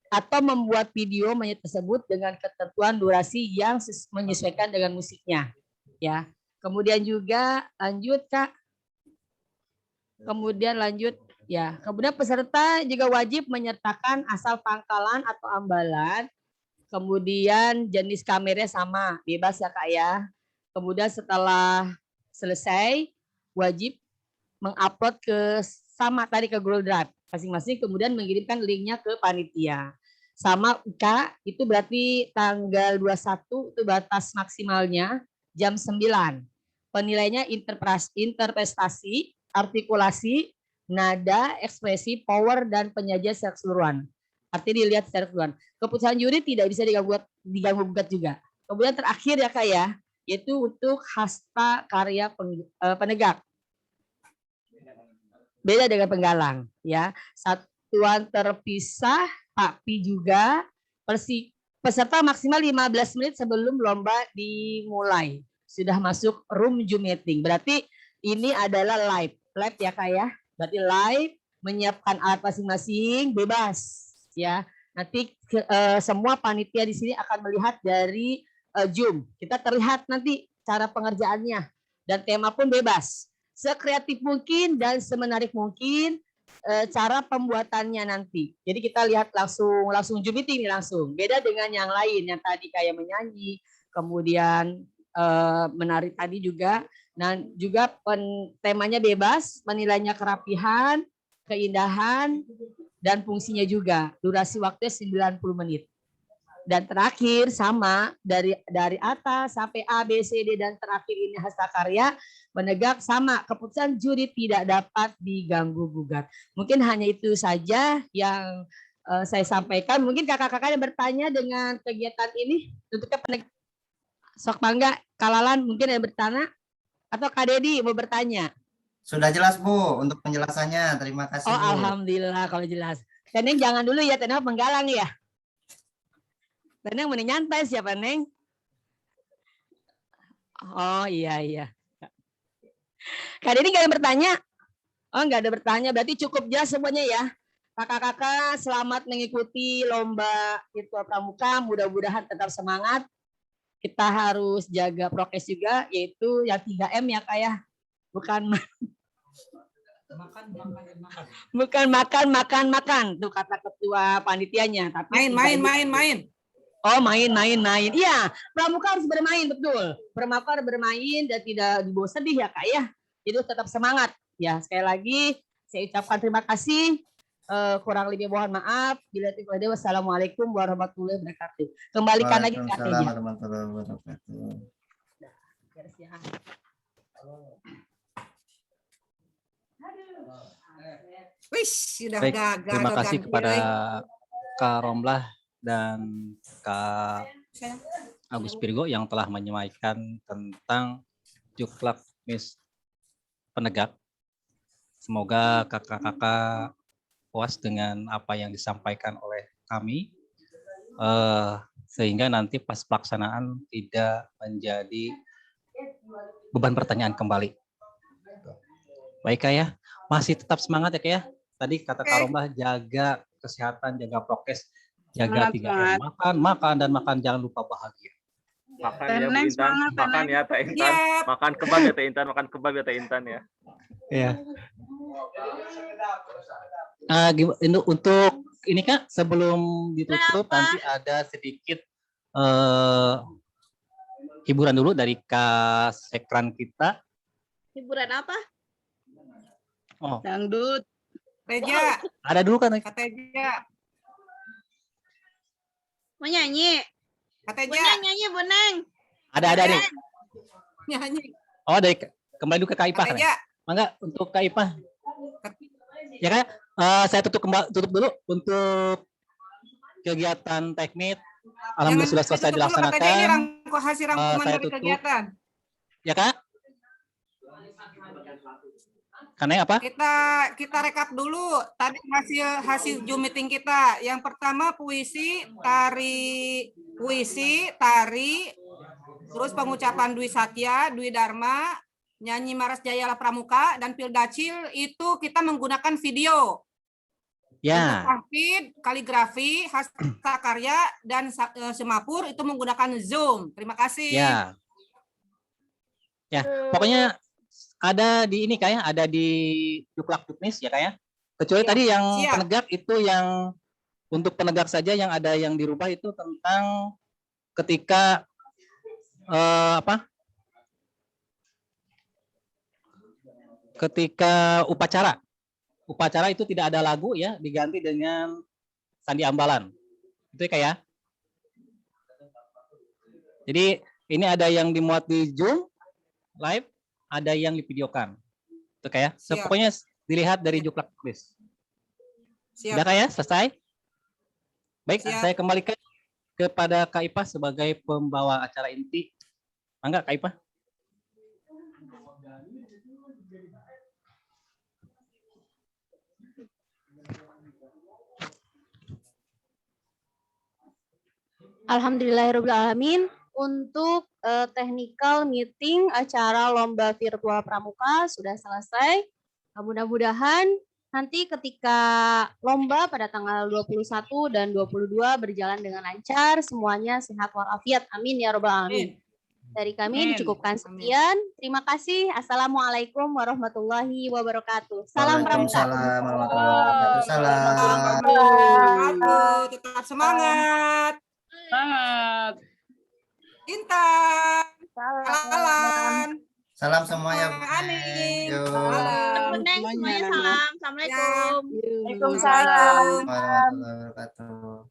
atau membuat video tersebut dengan ketentuan durasi yang menyesuaikan dengan musiknya. Ya. Kemudian juga lanjut Kak. Kemudian lanjut ya. Kemudian peserta juga wajib menyertakan asal pangkalan atau ambalan. Kemudian jenis kameranya sama, bebas ya Kak ya. Kemudian setelah selesai, wajib mengupload ke sama tadi ke Google Drive masing-masing. Kemudian mengirimkan linknya ke panitia. Sama Kak, itu berarti tanggal 21 itu batas maksimalnya jam 9. Penilainya interpretasi, artikulasi, nada, ekspresi, power, dan penyajian secara keseluruhan. Artinya dilihat secara keseluruhan. Keputusan juri tidak bisa diganggu gugat juga. Kemudian terakhir ya Kak ya, yaitu untuk hasta karya penegak. Beda dengan penggalang ya. Satuan terpisah tapi juga peserta maksimal 15 menit sebelum lomba dimulai. Sudah masuk room Zoom meeting. Berarti ini adalah live. Live ya Kak ya. Berarti live, menyiapkan alat masing-masing, bebas ya. Nanti semua panitia di sini akan melihat dari Zoom. Kita terlihat nanti cara pengerjaannya dan tema pun bebas. Sekreatif mungkin dan semenarik mungkin cara pembuatannya nanti. Jadi kita lihat langsung Zoom meeting langsung. Beda dengan yang lain yang tadi kayak menyanyi, kemudian menari tadi juga. Nah, juga temanya bebas, menilainya kerapihan, keindahan, dan fungsinya juga. Durasi waktunya 90 menit. Dan terakhir sama dari atas sampai A, B, C, D dan terakhir ini hasta karya penegak sama. Keputusan juri tidak dapat diganggu gugat. Mungkin hanya itu saja yang saya sampaikan. Mungkin kakak-kakak yang bertanya dengan kegiatan ini untuk penegak. Sok bangga, Kalalan mungkin yang bertanya atau Kak Dedi mau bertanya. Sudah jelas Bu untuk penjelasannya. Terima kasih. Oh Bu. alhamdulillah kalau jelas. Teneng jangan dulu ya, Teneng penggalang ya. Teneng mau nyantai siapa Neng? Oh iya. Kak Dedi nggak ada bertanya? Oh nggak ada bertanya, berarti cukup jelas semuanya ya. Kakak-kakak selamat mengikuti lomba virtual pramuka. Mudah-mudahan tetap semangat. Kita harus jaga prokes juga, yaitu yang 3M ya Kak ya. Bukan makan. Tuh kata ketua panitianya. Tapi main. Oh main. Iya, pramuka harus bermain, betul. Pramuka harus bermain dan tidak dibawa sedih ya Kak ya. Jadi tetap semangat. Ya sekali lagi saya ucapkan terima kasih. Kurang lebih mohon maaf. Bila tidak ada, wassalamualaikum warahmatullahi wabarakatuh. Kembalikan lagi ke Kak warahmatullahi wabarakatuh. Terima kasih kepada Kak Romlah dan Kak Agus Pirgo yang telah menyampaikan tentang Juklak Miss Penegak. Semoga kakak-kakak puas dengan apa yang disampaikan oleh kami, sehingga nanti pas pelaksanaan tidak menjadi beban pertanyaan kembali. Baik Kak ya, masih tetap semangat ya Kak ya. Tadi kata Kak Romlah, jaga kesehatan, jaga prokes, jaga 3M. Makan, jangan lupa bahagia. Makan ya Bu Intan, makan ya Teh Intan. Makan kebab ya Teh Intan, makan kebab ya Teh Intan ya. Iya. Untuk ini Kak, sebelum ditutup nanti ada sedikit hiburan dulu dari Kak Sekran kita. Hiburan apa? Oh. Dangdut. Teja. Ada dulu kan? Kak Teja. Mau nyanyi? Kak Teja. Buneng nyanyi, Buneng. Ada nih. Nyanyi. Oh, dari kembali dulu ke Kak Ipah. Kak Teja. Mangga untuk Kak Ipah. Ya Kak, saya tutup dulu untuk kegiatan teknik. Alhamdulillah sudah selesai dilaksanakan. Ini hasil rangkuman dari kegiatan. Ya Kak. Karena apa? Kita rekap dulu tadi hasil Zoom meeting kita. Yang pertama puisi, tari, terus pengucapan Dwi Satya, Dwi Dharma, nyanyi Maras Jayalah Pramuka, dan Pildacil itu kita menggunakan video. Ya. Tahfidz, kaligrafi, hasta karya, dan semapur itu menggunakan Zoom. Terima kasih. Ya, pokoknya ada di ini kayak ada di Juklak Juknis ya kayak. Kecuali tadi yang penegak itu yang untuk penegak saja yang ada yang dirubah itu tentang ketika ketika upacara itu tidak ada lagu ya, diganti dengan sandi ambalan. Itu ya kayak. Jadi ini ada yang dimuat di Zoom live, ada yang divideokan. Itu kayak. Pokoknya dilihat dari Juklak Juknis. Sudah kayak selesai? Baik, saya kembalikan kepada Kak Ipa sebagai pembawa acara inti. Mangga Kak Ipa. Alhamdulillahirrahmanirrahim. Untuk technical meeting acara lomba virtual pramuka sudah selesai. Mudah-mudahan nanti ketika lomba pada tanggal 21 dan 22 berjalan dengan lancar, semuanya sehat walafiat. Amin ya robbal alamin. Dari kami dicukupkan sekian. Terima kasih. Assalamualaikum warahmatullahi wabarakatuh. Salam pramuka. Waalaikumsalam warahmatullahi wabarakatuh. Salam. Tetap semangat. Semangat. Intan. Salam. Salam semuanya. Aning. Yo. Neng semuanya salam. Assalamualaikum. Waalaikumsalam warahmatullahi wabarakatuh.